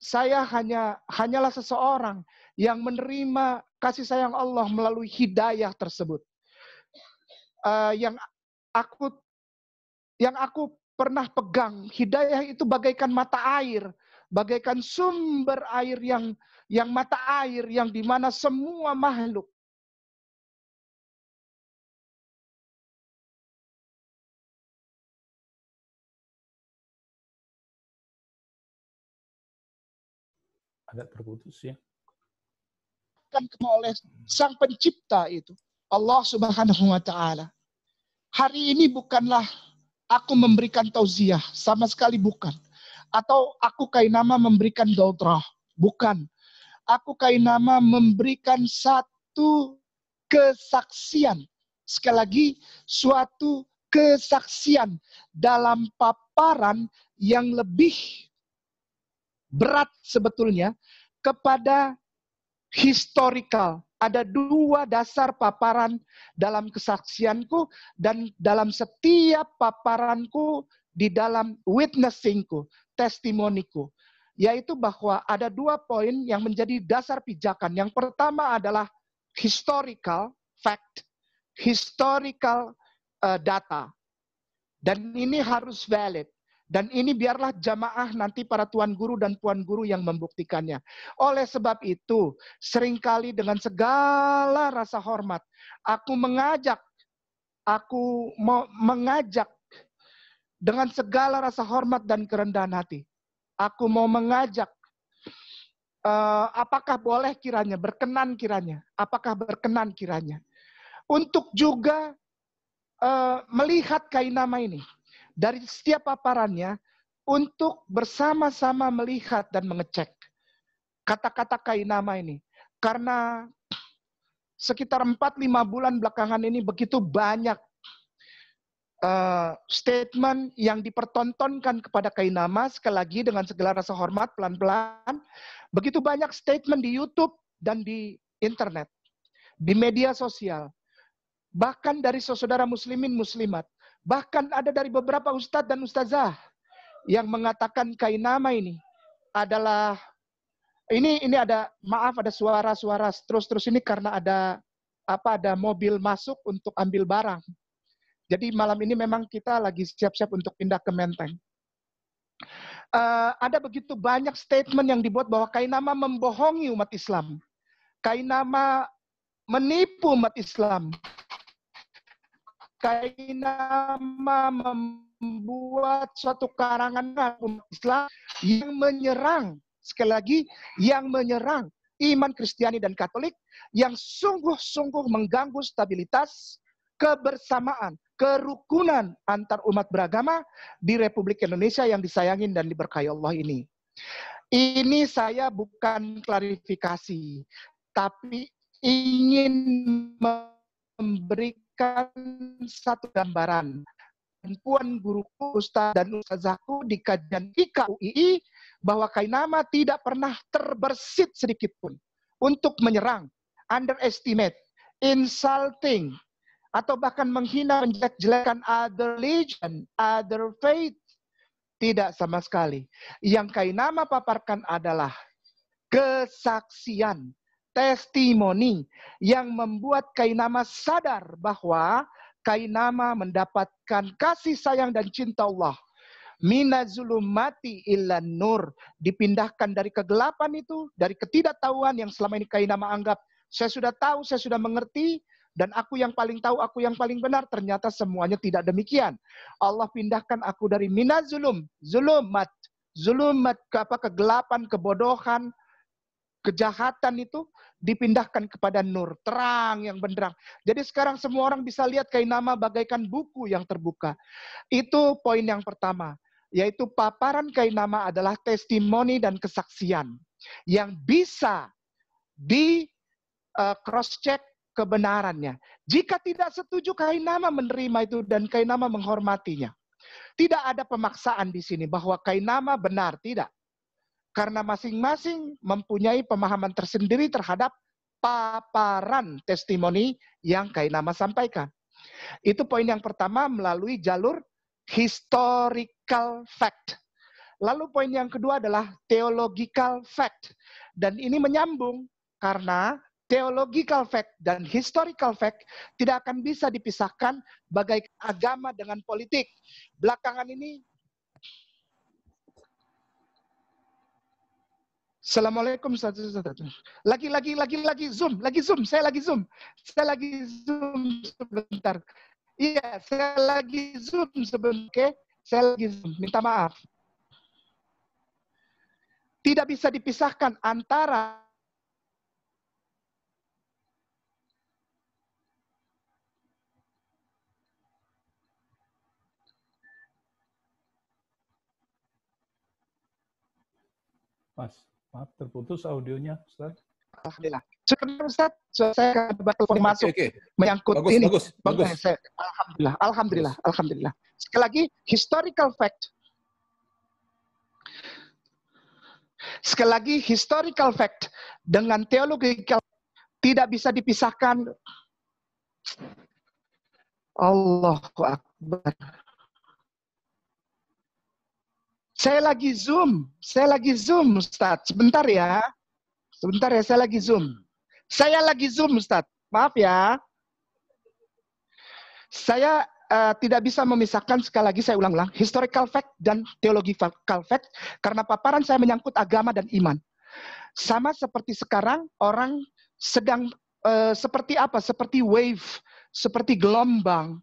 saya hanyalah seseorang yang menerima kasih sayang Allah melalui hidayah tersebut. Yang aku pernah pegang, hidayah itu bagaikan mata air, bagaikan sumber air yang mata air yang dimana semua makhluk agak terputus ya. akan oleh Sang Pencipta itu, Allah Subhanahu wa taala. Hari ini bukanlah aku memberikan tauziah, sama sekali bukan. Atau aku kainama memberikan dautrah, bukan. Aku kainama memberikan satu kesaksian. Sekali lagi, suatu kesaksian dalam paparan yang lebih berat sebetulnya kepada historical. Ada dua dasar paparan dalam kesaksianku dan dalam setiap paparanku di dalam witnessingku, testimoniku. Yaitu bahwa ada dua poin yang menjadi dasar pijakan. Yang pertama adalah historical fact, historical data. Dan ini harus valid. Dan ini biarlah jamaah nanti para tuan guru dan puan guru yang membuktikannya. Oleh sebab itu, seringkali dengan segala rasa hormat, aku mengajak dengan segala rasa hormat dan kerendahan hati. Aku mau mengajak, apakah boleh kiranya, berkenan kiranya, apakah berkenan kiranya, untuk juga melihat kainama ini. Dari setiap paparannya, untuk bersama-sama melihat dan mengecek kata-kata kainama ini. Karena sekitar 4-5 bulan belakangan ini begitu banyak statement yang dipertontonkan kepada kainama, sekali lagi dengan segala rasa hormat, pelan-pelan. Begitu banyak statement di YouTube dan di internet, di media sosial. Bahkan dari saudara muslimin muslimat. Bahkan ada dari beberapa ustadz dan ustazah yang mengatakan kainama ini adalah, ini ada, maaf ada suara-suara terus ini karena ada mobil masuk untuk ambil barang. Jadi malam ini memang kita lagi siap-siap untuk pindah ke Menteng. Ada begitu banyak statement yang dibuat bahwa kainama membohongi umat Islam. Kainama menipu umat Islam. Kainama membuat suatu karangan umat Islam yang menyerang, sekali lagi, yang menyerang iman Kristiani dan Katolik, yang sungguh-sungguh mengganggu stabilitas, kebersamaan, kerukunan antar umat beragama di Republik Indonesia yang disayangin dan diberkahi Allah ini. Ini saya bukan klarifikasi, tapi ingin memberikan satu gambaran. Puan guruku, ustaz dan ustazahku di kajian IKUII bahwa kainama tidak pernah terbersit sedikit pun untuk menyerang, underestimate, insulting, atau bahkan menghina, menjelek-jelekan other religion, other faith. Tidak sama sekali. Yang kainama paparkan adalah kesaksian, testimoni yang membuat kainama sadar bahwa kainama mendapatkan kasih sayang dan cinta Allah. Minazulumati ilan nur, dipindahkan dari kegelapan itu, dari ketidaktahuan yang selama ini kainama anggap saya sudah tahu, saya sudah mengerti, dan aku yang paling tahu, aku yang paling benar. Ternyata semuanya tidak demikian. Allah pindahkan aku dari zulumat kegelapan, kebodohan, kejahatan itu dipindahkan kepada nur, terang yang benderang. Jadi sekarang semua orang bisa lihat kainama bagaikan buku yang terbuka. Itu poin yang pertama, yaitu paparan kainama adalah testimoni dan kesaksian yang bisa di cross-check kebenarannya. Jika tidak setuju, kainama menerima itu dan kainama menghormatinya. Tidak ada pemaksaan di sini bahwa kainama benar, tidak. Karena masing-masing mempunyai pemahaman tersendiri terhadap paparan testimoni yang kainama sampaikan. Itu poin yang pertama melalui jalur historical fact. Lalu poin yang kedua adalah theological fact. Dan ini menyambung karena theological fact dan historical fact tidak akan bisa dipisahkan bagai agama dengan politik. Belakangan ini, Assalamualaikum. Lagi zoom, saya lagi zoom sebentar. Iya, saya lagi zoom sebentar, oke? Saya lagi zoom, minta maaf. Tidak bisa dipisahkan antara Mas, maaf terputus audionya, Ustaz. Alhamdulillah. Sebentar Ustaz, saya akan coba telepon masuk menyangkut bagus, ini. Bagus. Alhamdulillah. Sekali lagi, historical fact. Sekali lagi, historical fact dengan theological tidak bisa dipisahkan. Allahu Akbar. Saya lagi zoom, Ustaz. Sebentar ya, saya lagi zoom, Ustaz. Maaf ya. Saya tidak bisa memisahkan, sekali lagi saya ulang-ulang, historical fact dan theological fact, karena paparan saya menyangkut agama dan iman. Sama seperti sekarang, orang sedang seperti apa? Seperti wave, seperti gelombang,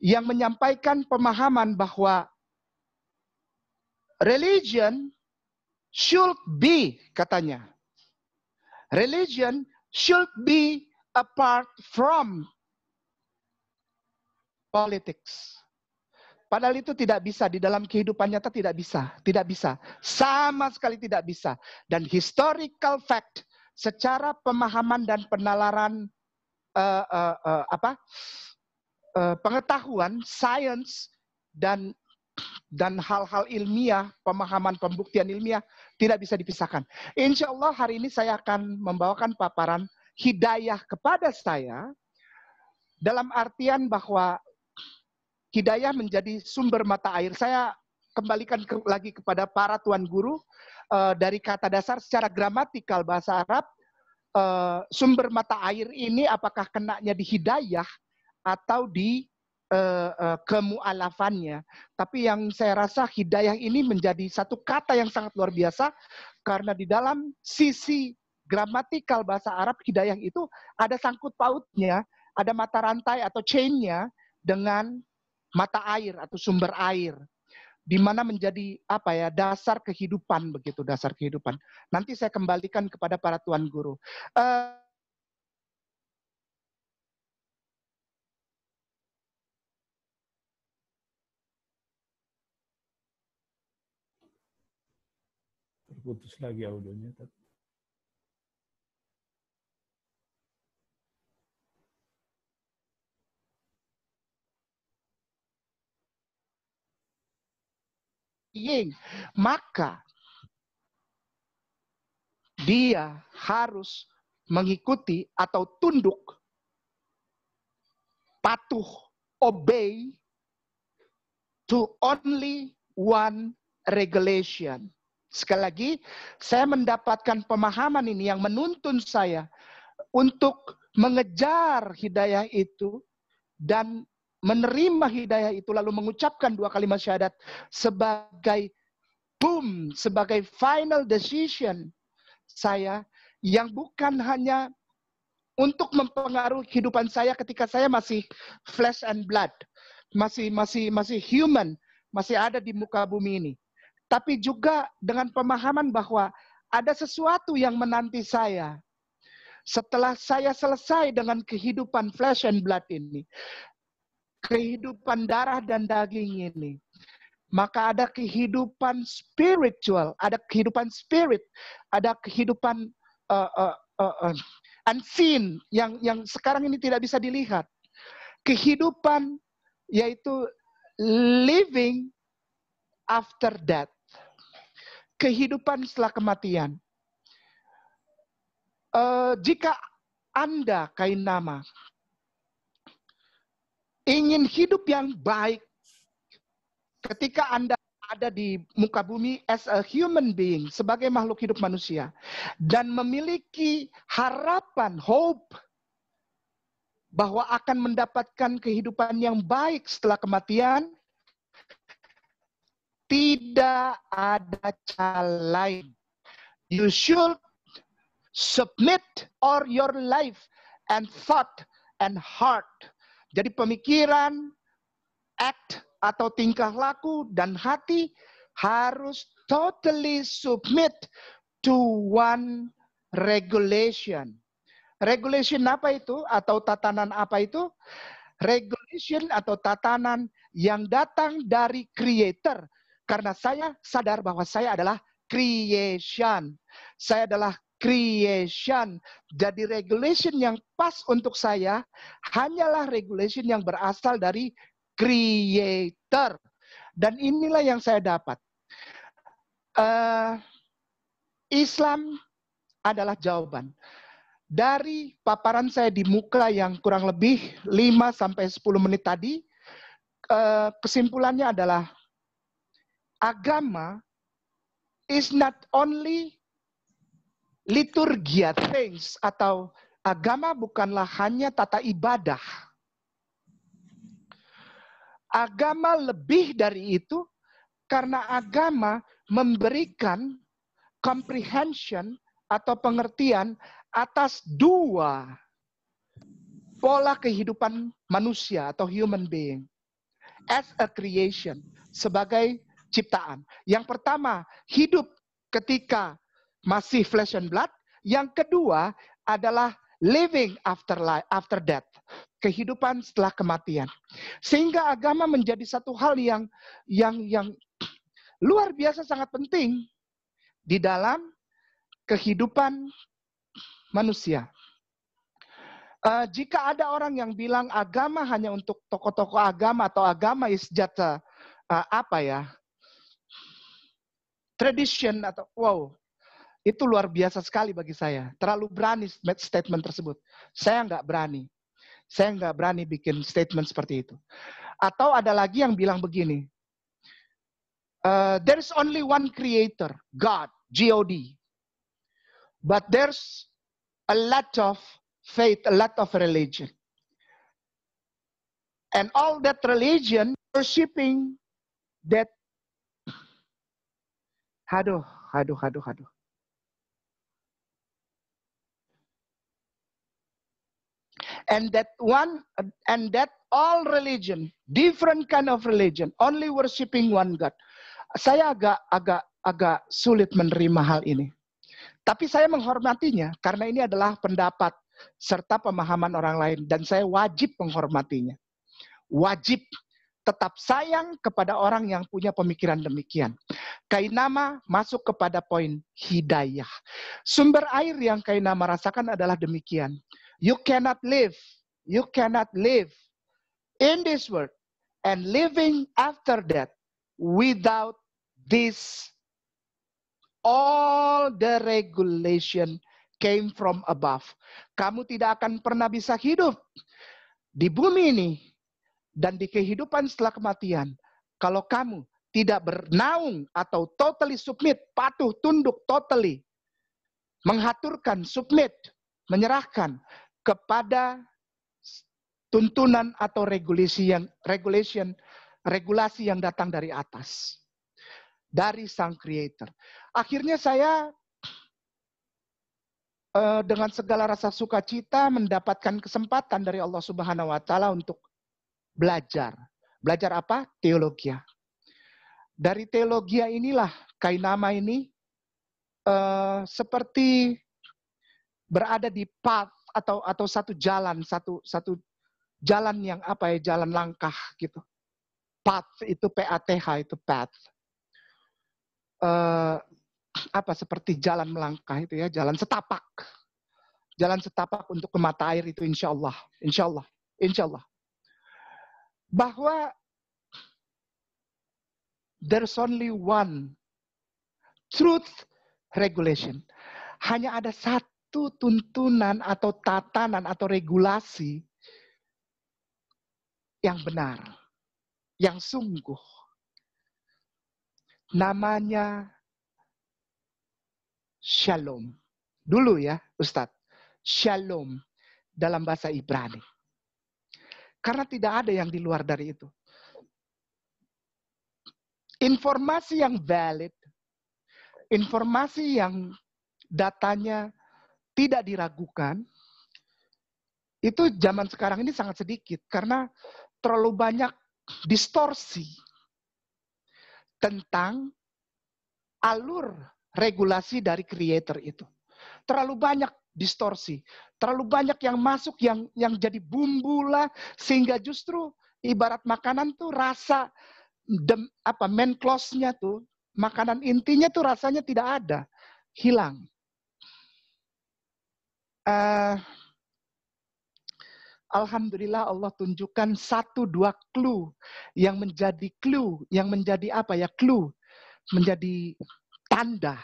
yang menyampaikan pemahaman bahwa religion should be, katanya. Religion should be apart from politics. Padahal itu tidak bisa, di dalam kehidupan nyata tidak bisa. Sama sekali tidak bisa. Dan historical fact, secara pemahaman dan penalaran pengetahuan, sains, dan hal-hal ilmiah, pemahaman pembuktian ilmiah tidak bisa dipisahkan. Insya Allah hari ini saya akan membawakan paparan hidayah kepada saya, dalam artian bahwa hidayah menjadi sumber mata air. Saya kembalikan lagi kepada para tuan guru, dari kata dasar secara gramatikal bahasa Arab, sumber mata air ini apakah kenanya di hidayah atau di kemu'alafannya. Tapi yang saya rasa hidayah ini menjadi satu kata yang sangat luar biasa, karena di dalam sisi gramatikal bahasa Arab, hidayah itu ada sangkut pautnya, ada mata rantai atau chain-nya dengan mata air atau sumber air, di mana menjadi dasar kehidupan, begitu, dasar kehidupan. Nanti saya kembalikan kepada para tuan guru. Terputus lagi audionya. Maka dia harus mengikuti atau tunduk, patuh, obey to only one regulation. Sekali lagi, saya mendapatkan pemahaman ini yang menuntun saya untuk mengejar hidayah itu dan menerima hidayah itu, lalu mengucapkan 2 kalimat syahadat sebagai sebagai final decision saya, yang bukan hanya untuk mempengaruhi kehidupan saya ketika saya masih flesh and blood, masih human, masih ada di muka bumi ini, tapi juga dengan pemahaman bahwa ada sesuatu yang menanti saya setelah saya selesai dengan kehidupan flesh and blood ini, kehidupan darah dan daging ini. Maka ada kehidupan spiritual, ada kehidupan spirit, ada kehidupan unseen yang sekarang ini tidak bisa dilihat. Kehidupan yaitu living after death. Kehidupan setelah kematian. Jika Anda, kain nama, ingin hidup yang baik, ketika Anda ada di muka bumi as a human being, sebagai makhluk hidup manusia, dan memiliki harapan, hope, bahwa akan mendapatkan kehidupan yang baik setelah kematian, tidak ada cara lain. You should submit all your life and thought and heart. Jadi pemikiran, act atau tingkah laku dan hati harus totally submit to one regulation. Regulation apa itu? Atau tatanan apa itu? Regulation atau tatanan yang datang dari creator. Karena saya sadar bahwa saya adalah creation. Saya adalah creation. Jadi regulation yang pas untuk saya hanyalah regulation yang berasal dari creator. Dan inilah yang saya dapat. Islam adalah jawaban. Dari paparan saya di muka yang kurang lebih 5-10 menit tadi, kesimpulannya adalah agama is not only liturgia things, atau agama bukanlah hanya tata ibadah. Agama lebih dari itu, karena agama memberikan comprehension atau pengertian atas dua pola kehidupan manusia atau human being as a creation, sebagai ciptaan. Yang pertama, hidup ketika masih flesh and blood. Yang kedua adalah living after death, kehidupan setelah kematian. Sehingga agama menjadi satu hal yang luar biasa sangat penting di dalam kehidupan manusia. Jika ada orang yang bilang agama hanya untuk tokoh-tokoh agama atau agama is just tradition atau wow, itu luar biasa sekali bagi saya. Terlalu berani statement tersebut. Saya nggak berani. Saya nggak berani bikin statement seperti itu. Atau ada lagi yang bilang begini, there's only one creator, God, G-O-D. But there's a lot of faith, a lot of religion. And all that religion worshiping that, aduh. And that all religion, different kind of religion, only worshiping one God. Saya agak sulit menerima hal ini. Tapi saya menghormatinya karena ini adalah pendapat serta pemahaman orang lain dan saya wajib menghormatinya. Wajib tetap sayang kepada orang yang punya pemikiran demikian. Kainama masuk kepada poin hidayah. Sumber air yang Kainama rasakan adalah demikian. You cannot live in this world and living after that without this. All the regulation came from above. Kamu tidak akan pernah bisa hidup di bumi ini dan di kehidupan setelah kematian kalau kamu tidak bernaung atau totally submit, patuh, tunduk, totally menghaturkan, submit, menyerahkan kepada tuntunan atau regulasi yang datang dari atas, dari sang creator. Akhirnya saya dengan segala rasa sukacita mendapatkan kesempatan dari Allah Subhanahu wa taala untuk belajar. Belajar apa? Teologia. Dari teologia inilah Kainama ini seperti berada di path atau satu jalan yang jalan langkah gitu. Path itu PATH itu path. Seperti jalan melangkah itu ya, jalan setapak untuk ke mata air itu insya Allah. Bahwa there's only one truth regulation. Hanya ada satu tuntunan atau tatanan atau regulasi yang benar, yang sungguh. namanya Shalom. Dulu ya, Ustadz. Shalom dalam bahasa Ibrani. Karena tidak ada yang di luar dari itu. Informasi yang valid, informasi yang datanya tidak diragukan, itu zaman sekarang ini sangat sedikit. Karena terlalu banyak distorsi tentang alur regulasi dari creator itu. Terlalu banyak distorsi, terlalu banyak yang masuk yang jadi bumbu lah, sehingga justru ibarat makanan tuh rasa main course-nya tuh, makanan intinya tuh rasanya tidak ada, hilang. Alhamdulillah Allah tunjukkan 1-2 clue yang menjadi clue, yang menjadi apa ya, clue, menjadi tanda.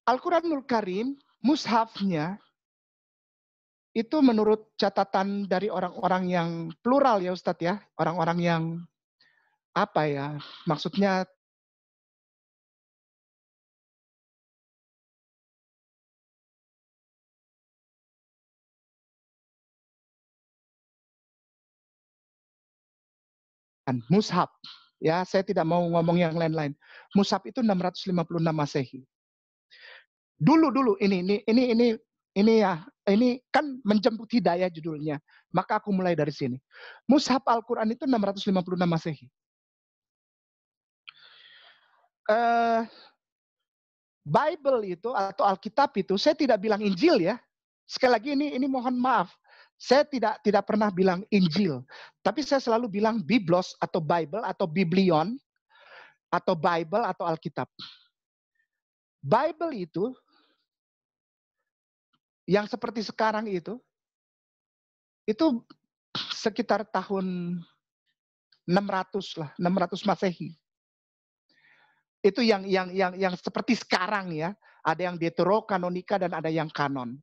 Al-Quranul Karim, mushafnya, itu menurut catatan dari orang-orang yang plural ya Ustadz ya, orang-orang yang apa ya, maksudnya mushaf. Ya, saya tidak mau ngomong yang lain-lain. Mushaf itu 656 Masehi. Dulu ini ya, ini kan menjemput hidayah judulnya. Maka aku mulai dari sini. Mushaf Al-Quran itu 656 Masehi. Bible itu atau Alkitab itu, saya tidak bilang Injil ya. Sekali lagi ini mohon maaf. Saya tidak pernah bilang Injil, tapi saya selalu bilang Biblos atau Bible atau Biblion atau Bible atau Alkitab. Bible itu yang seperti sekarang itu sekitar tahun 600 lah, 600 Masehi. Itu yang seperti sekarang ya, ada yang deuterokanonika dan ada yang kanon.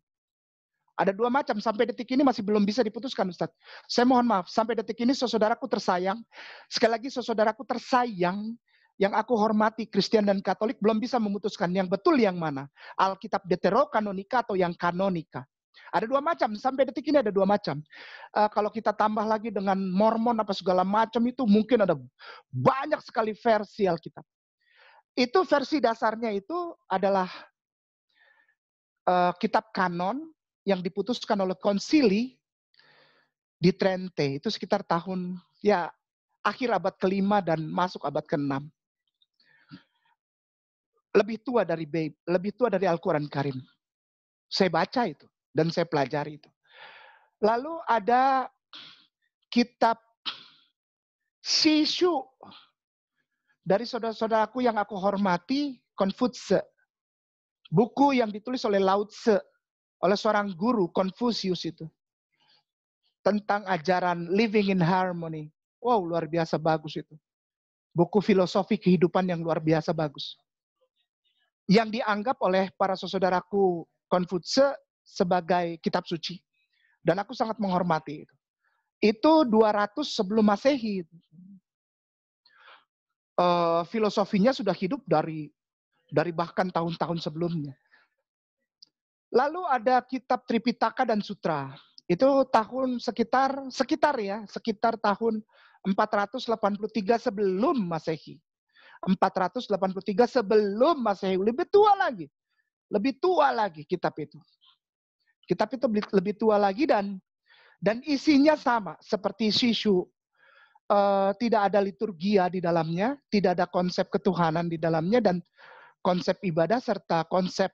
Ada 2 macam, sampai detik ini masih belum bisa diputuskan Ustadz. Saya mohon maaf, sampai detik ini saudaraku tersayang, sekali lagi saudaraku tersayang, yang aku hormati Kristen dan Katolik belum bisa memutuskan yang betul yang mana. Alkitab deuterokanonika atau yang kanonika. Ada 2 macam, sampai detik ini ada 2 macam. Kalau kita tambah lagi dengan Mormon apa segala macam itu mungkin ada banyak sekali versi Alkitab. Itu versi dasarnya itu adalah kitab kanon yang diputuskan oleh konsili di Trente. Itu sekitar tahun ya akhir abad ke-5 dan masuk abad ke-6. Lebih tua dari Al-Quran Karim. Saya baca itu dan saya pelajari itu. Lalu ada kitab Shishu dari saudara-saudaraku yang aku hormati, Confucius. Buku yang ditulis oleh Lao Tse, oleh seorang guru Confucius itu. Tentang ajaran living in harmony. Wow, luar biasa bagus itu. Buku filosofi kehidupan yang luar biasa bagus. Yang dianggap oleh para saudaraku Confucius sebagai kitab suci. Dan aku sangat menghormati itu. Itu 200 sebelum Masehi. Filosofinya sudah hidup dari bahkan tahun-tahun sebelumnya. Lalu ada kitab Tripitaka dan Sutra. Itu tahun sekitar tahun 483 sebelum Masehi. 483 sebelum Masehi. Lebih tua lagi kitab itu. Kitab itu lebih tua lagi dan isinya sama seperti Shishu. Tidak ada liturgia di dalamnya, tidak ada konsep ketuhanan di dalamnya, dan konsep ibadah serta konsep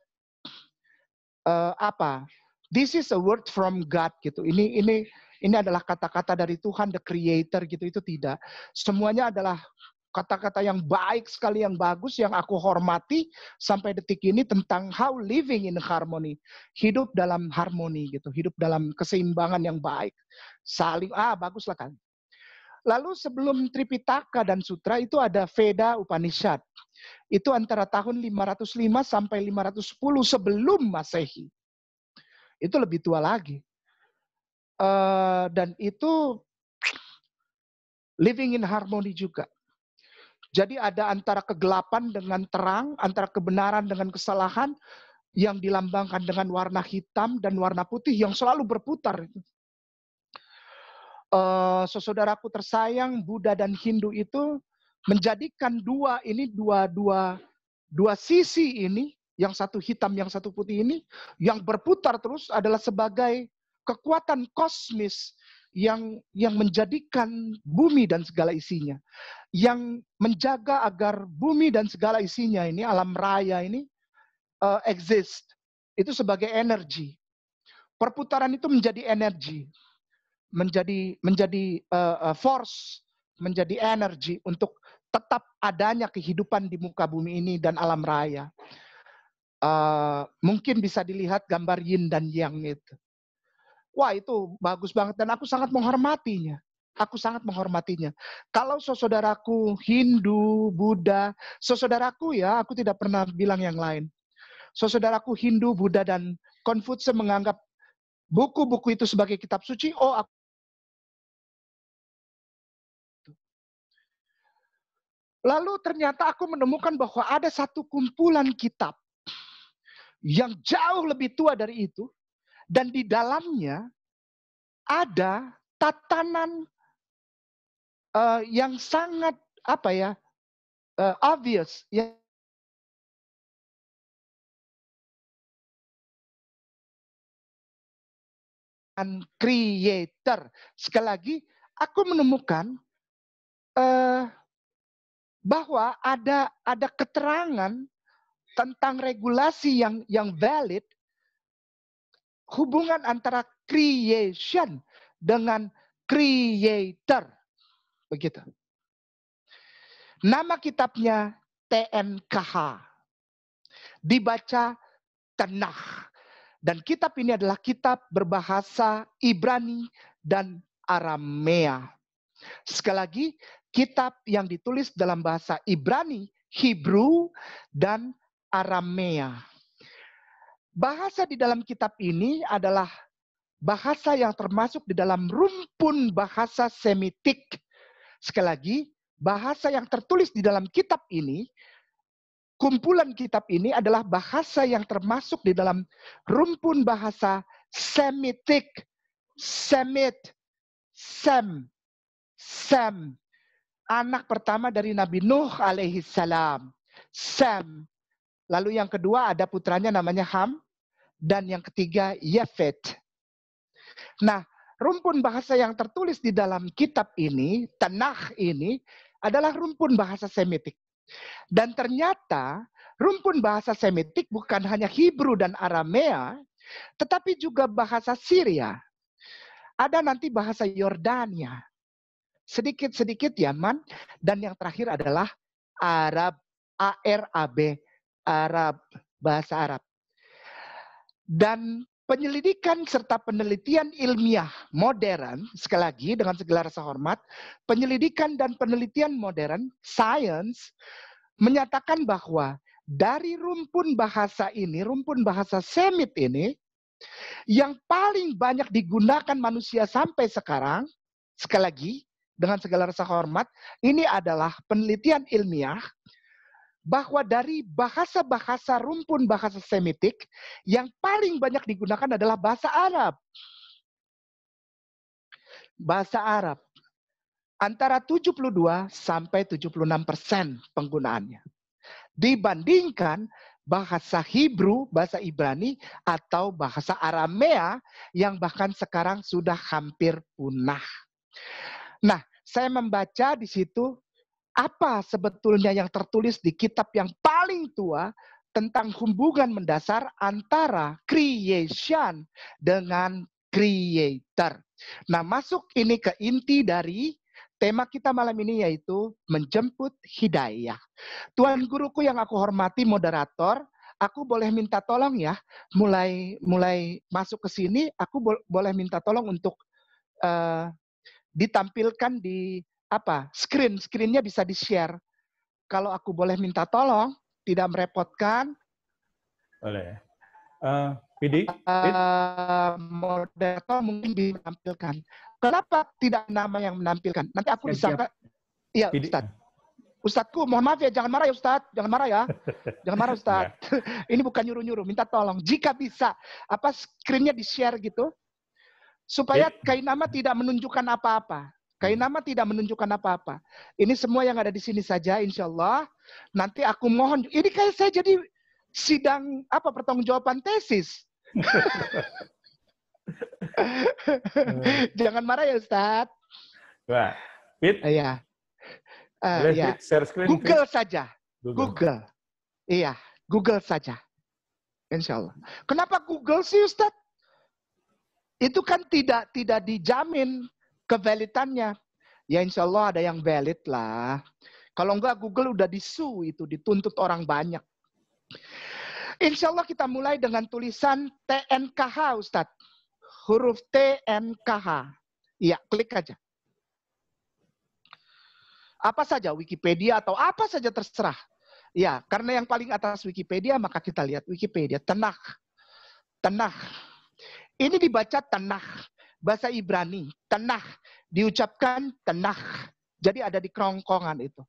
this is a word from God gitu. Ini adalah kata-kata dari Tuhan, the Creator gitu. Itu tidak. Semuanya adalah kata-kata yang baik sekali, yang bagus, yang aku hormati sampai detik ini tentang how living in harmony. Hidup dalam harmoni gitu. Hidup dalam keseimbangan yang baik. Saling, baguslah kan. Lalu sebelum Tripitaka dan Sutra itu ada Veda Upanishad. Itu antara tahun 505 sampai 510 sebelum Masehi. Itu lebih tua lagi. Dan itu living in harmony juga. Jadi ada antara kegelapan dengan terang, antara kebenaran dengan kesalahan, yang dilambangkan dengan warna hitam dan warna putih yang selalu berputar. Saudaraku tersayang, Buddha dan Hindu itu menjadikan dua sisi ini, yang satu hitam, yang satu putih ini, yang berputar terus adalah sebagai kekuatan kosmis yang menjadikan bumi dan segala isinya, yang menjaga agar bumi dan segala isinya ini, alam raya ini exist. Itu sebagai energi. Perputaran itu menjadi energi, menjadi force, menjadi energi untuk tetap adanya kehidupan di muka bumi ini dan alam raya. Mungkin bisa dilihat gambar yin dan yang itu. Wah, itu bagus banget dan aku sangat menghormatinya. Aku sangat menghormatinya. Kalau saudaraku Hindu, Buddha, saudaraku ya, aku tidak pernah bilang yang lain. Saudaraku Hindu, Buddha, dan Konfutse menganggap buku-buku itu sebagai kitab suci. Lalu ternyata aku menemukan bahwa ada satu kumpulan kitab yang jauh lebih tua dari itu, dan di dalamnya ada tatanan yang sangat obvious, yang creator. Sekali lagi, aku menemukan bahwa ada keterangan tentang regulasi yang valid, hubungan antara creation dengan creator. Begitu. Nama kitabnya TNKH. Dibaca Tanakh. Dan kitab ini adalah kitab berbahasa Ibrani dan Aramea. Sekali lagi, kitab yang ditulis dalam bahasa Ibrani, Hebrew, dan Aramea. Bahasa di dalam kitab ini adalah bahasa yang termasuk di dalam rumpun bahasa Semitik. Sekali lagi, bahasa yang tertulis di dalam kitab ini, kumpulan kitab ini adalah bahasa yang termasuk di dalam rumpun bahasa Semitik. Semit, Sem. Anak pertama dari Nabi Nuh alaihi salam. Sem. Lalu yang kedua ada putranya namanya Ham. Dan yang ketiga Yafet. Nah, rumpun bahasa yang tertulis di dalam kitab ini, Tanakh ini, adalah rumpun bahasa Semitik. Dan ternyata rumpun bahasa Semitik bukan hanya Hebrew dan Aramea, tetapi juga bahasa Syria. Ada nanti bahasa Yordania. Sedikit-sedikit Yaman. Dan yang terakhir adalah Arab. A-R-A-B. Arab. Bahasa Arab. Dan penyelidikan serta penelitian ilmiah modern, sekali lagi dengan segala rasa hormat, penyelidikan dan penelitian modern, science, menyatakan bahwa dari rumpun bahasa ini, rumpun bahasa Semit ini, yang paling banyak digunakan manusia sampai sekarang, sekali lagi, dengan segala rasa hormat, ini adalah penelitian ilmiah, bahwa dari bahasa-bahasa rumpun bahasa Semitik, yang paling banyak digunakan adalah bahasa Arab. Bahasa Arab. Antara 72 sampai 76% penggunaannya. Dibandingkan bahasa Hebrew, bahasa Ibrani, atau bahasa Aramea yang bahkan sekarang sudah hampir punah. Nah, saya membaca di situ apa sebetulnya yang tertulis di kitab yang paling tua tentang hubungan mendasar antara creation dengan creator. Nah, masuk ini ke inti dari tema kita malam ini, yaitu menjemput hidayah. Tuan guruku yang aku hormati, moderator, aku boleh minta tolong ya, mulai masuk ke sini, aku boleh minta tolong untuk ditampilkan di screen-nya bisa di-share. Kalau aku boleh minta tolong, tidak merepotkan. Boleh. Pidi? Moderator mungkin menampilkan. Kenapa tidak nama yang menampilkan? Nanti aku disangka. Iya, Ustadz. Ustadzku, mohon maaf ya, jangan marah ya Ustadz. Jangan marah ya. Jangan marah Ustadz. Ini bukan nyuruh-nyuruh, minta tolong. Jika bisa, screen-nya di-share gitu. Supaya Kainama tidak menunjukkan apa-apa. Kainama tidak menunjukkan apa-apa. Ini semua yang ada di sini saja, insya Allah. Nanti aku mohon, ini kayak saya jadi sidang pertanggungjawaban tesis. Jangan marah ya Ustadz. Wah, Fit? Iya. Boleh share screen, Google Fit? saja. Google. Iya, Google saja. Insya Allah. Kenapa Google sih Ustadz? Itu kan tidak dijamin kevalitannya. Ya insya Allah ada yang valid lah. Kalau enggak Google udah disu itu, dituntut orang banyak. Insya Allah kita mulai dengan tulisan TNKH Ustadz. Huruf TNKH. Iya, klik aja. Apa saja, Wikipedia atau apa saja terserah. Ya, karena yang paling atas Wikipedia, maka kita lihat Wikipedia. Tanakh. Ini dibaca Tanakh. Bahasa Ibrani. Tanakh. Diucapkan Tanakh. Jadi ada di kerongkongan itu.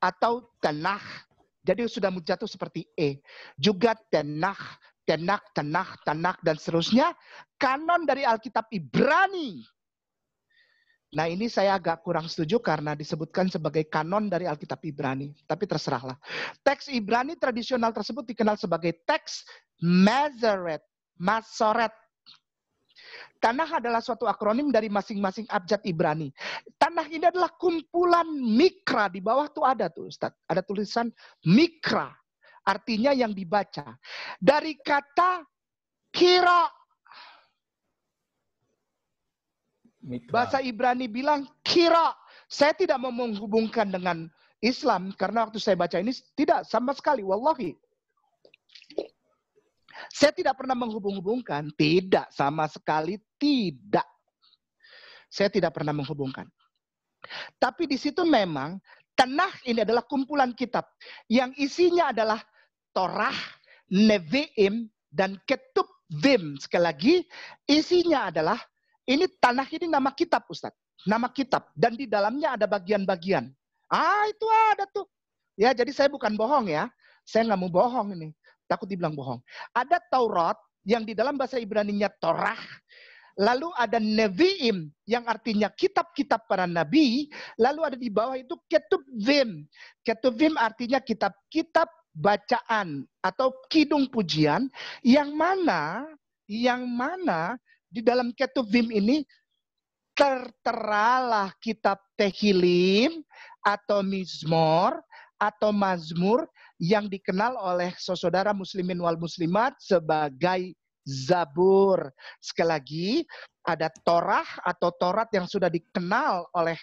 Atau Tanakh. Jadi sudah jatuh seperti E. Juga Tanakh, dan seterusnya. Kanon dari Alkitab Ibrani. Nah ini saya agak kurang setuju karena disebutkan sebagai kanon dari Alkitab Ibrani. Tapi terserahlah. Teks Ibrani tradisional tersebut dikenal sebagai teks Masoret. Tanakh adalah suatu akronim dari masing-masing abjad Ibrani. Tanakh ini adalah kumpulan mikra. Di bawah tuh ada tuh Ustaz. Ada tulisan mikra. Artinya yang dibaca. Dari kata kira. Bahasa Ibrani bilang kira. Saya tidak mau menghubungkan dengan Islam. Karena waktu saya baca ini tidak sama sekali. Wallahi. Saya tidak pernah menghubung-hubungkan. Tidak, sama sekali tidak. Saya tidak pernah menghubungkan. Tapi di situ memang Tanakh ini adalah kumpulan kitab. Yang isinya adalah Torah, Nevi'im, dan Ketuvim. Sekali lagi, isinya adalah, ini Tanakh ini nama kitab Ustaz. Nama kitab. Dan di dalamnya ada bagian-bagian. Itu ada tuh. Ya, jadi saya bukan bohong ya. Saya nggak mau bohong ini. Takut dibilang bohong. Ada Taurat yang di dalam bahasa Ibraninya Torah. Lalu ada Nevi'im yang artinya kitab-kitab para nabi. Lalu ada di bawah itu Ketuvim. Ketuvim artinya kitab-kitab bacaan atau kidung pujian. Yang mana di dalam Ketuvim ini terteralah kitab Tehillim atau Mizmor atau Mazmur yang dikenal oleh saudara muslimin wal muslimat sebagai Zabur. Sekali lagi, ada Torah atau Torat yang sudah dikenal oleh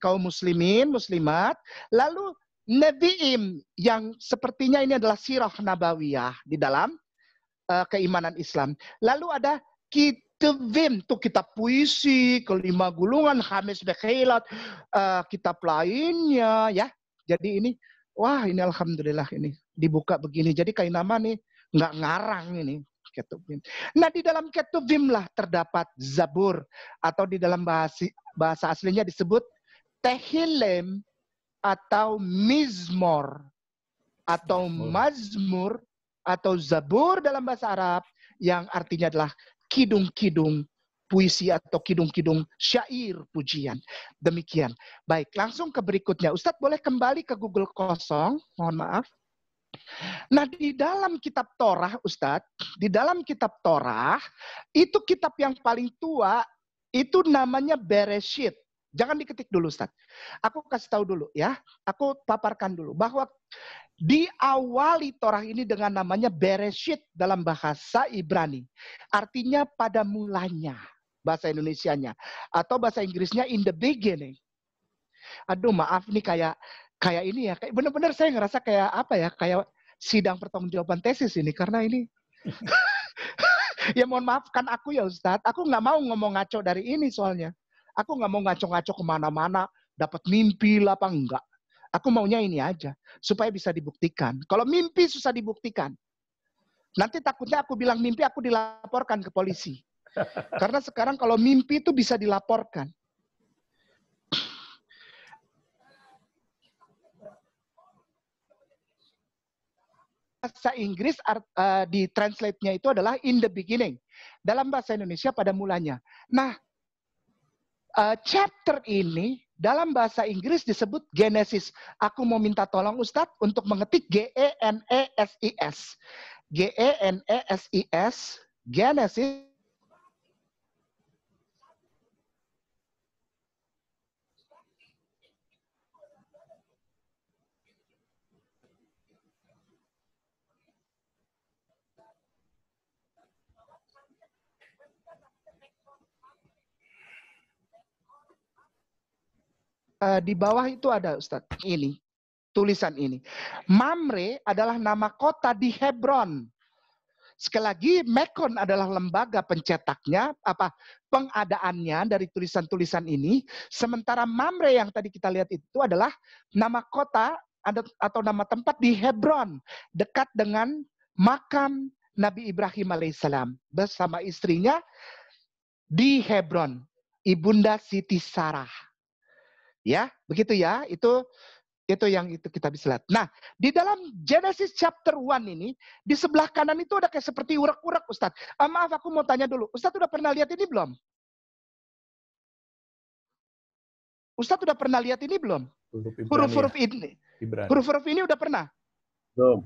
kaum muslimin, muslimat. Lalu Nevi'im yang sepertinya ini adalah sirah nabawiyah di dalam keimanan Islam. Lalu ada Ketuvim, itu kitab puisi, kelima gulungan, Khamis Bekhilat, kitab lainnya ya. Jadi ini, wah ini alhamdulillah ini dibuka begini. Jadi Kainama nih nggak ngarang ini Ketuvim. Nah di dalam Ketuvim lah terdapat Zabur atau di dalam bahasa aslinya disebut Tehillim atau Mizmor atau Mazmur atau Zabur dalam bahasa Arab yang artinya adalah kidung-kidung puisi atau kidung-kidung syair pujian. Demikian. Baik, langsung ke berikutnya. Ustadz boleh kembali ke Google kosong, mohon maaf. Nah, di dalam kitab Torah, Ustadz, di dalam kitab Torah, itu kitab yang paling tua, itu namanya Bereshit. Jangan diketik dulu, Ustadz. Aku kasih tahu dulu ya. Aku paparkan dulu bahwa diawali Torah ini dengan namanya Bereshit dalam bahasa Ibrani. Artinya pada mulanya. Bahasa Indonesianya. Atau bahasa Inggrisnya in the beginning. Aduh maaf nih kayak ini ya. Kayak benar-benar saya ngerasa kayak apa ya. Kayak sidang pertanggungjawaban tesis ini. Karena ini. Ya mohon maafkan aku ya Ustadz. Aku nggak mau ngomong ngaco dari ini soalnya. Aku nggak mau ngaco-ngaco kemana-mana. dapat mimpi lah apa enggak. Aku maunya ini aja, supaya bisa dibuktikan. Kalau mimpi susah dibuktikan. Nanti takutnya aku bilang mimpi, aku dilaporkan ke polisi. Karena sekarang kalau mimpi itu bisa dilaporkan. Bahasa Inggris di translate-nya itu adalah in the beginning. Dalam bahasa Indonesia pada mulanya. Nah, chapter ini dalam bahasa Inggris disebut Genesis. Aku mau minta tolong Ustadz untuk mengetik Genesis. Genesis, Genesis. Di bawah itu ada Ustadz, ini, tulisan ini. Mamre adalah nama kota di Hebron. Sekali lagi, Mekon adalah lembaga pencetaknya, pengadaannya dari tulisan-tulisan ini. Sementara Mamre yang tadi kita lihat itu adalah nama kota atau nama tempat di Hebron, dekat dengan makam Nabi Ibrahim alaihissalam bersama istrinya di Hebron, Ibunda Siti Sarah. Ya, begitu ya. Itu yang itu kita bisa lihat. Nah, di dalam Genesis chapter 1 ini, di sebelah kanan itu ada kayak seperti urak-urak, Ustadz. Maaf, aku mau tanya dulu. Ustadz udah pernah lihat ini belum? Ustadz udah pernah lihat ini belum? Huruf-huruf ini. Huruf-huruf ini udah pernah? Belum.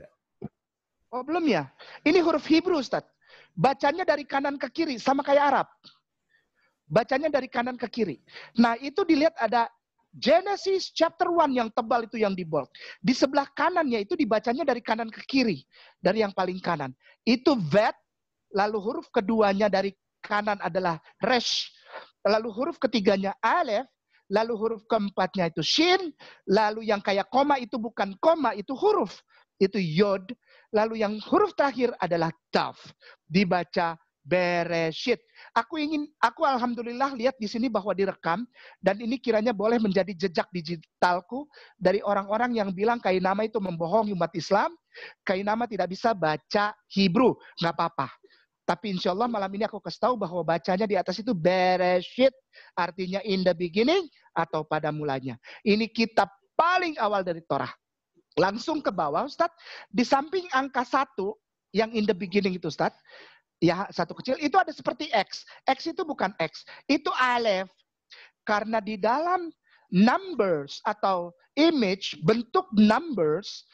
Oh, belum ya? Ini huruf Hebrew, Ustadz. Bacanya dari kanan ke kiri, sama kayak Arab. Bacanya dari kanan ke kiri. Nah, itu dilihat ada Genesis chapter 1 yang tebal itu yang di bold. Di sebelah kanannya itu dibacanya dari kanan ke kiri. Dari yang paling kanan. Itu vet, lalu huruf keduanya dari kanan adalah resh. Lalu huruf ketiganya alef, lalu huruf keempatnya itu shin, lalu yang kayak koma itu bukan koma, itu huruf. Itu yod. Lalu yang huruf terakhir adalah taf. Dibaca Bereshit. Aku alhamdulillah lihat di sini bahwa direkam dan ini kiranya boleh menjadi jejak digitalku dari orang-orang yang bilang Kainama itu membohongi umat Islam, Kainama tidak bisa baca Hebrew, nggak apa-apa. Tapi insya Allah malam ini aku kasih tahu bahwa bacanya di atas itu Bereshit, artinya in the beginning atau pada mulanya. Ini kitab paling awal dari Torah. Langsung ke bawah, Ustadz, di samping angka 1 yang in the beginning itu, Ustadz, ya, satu kecil, itu ada seperti X. X itu bukan X, itu Aleph. Karena di dalam numbers atau image, bentuk numbers,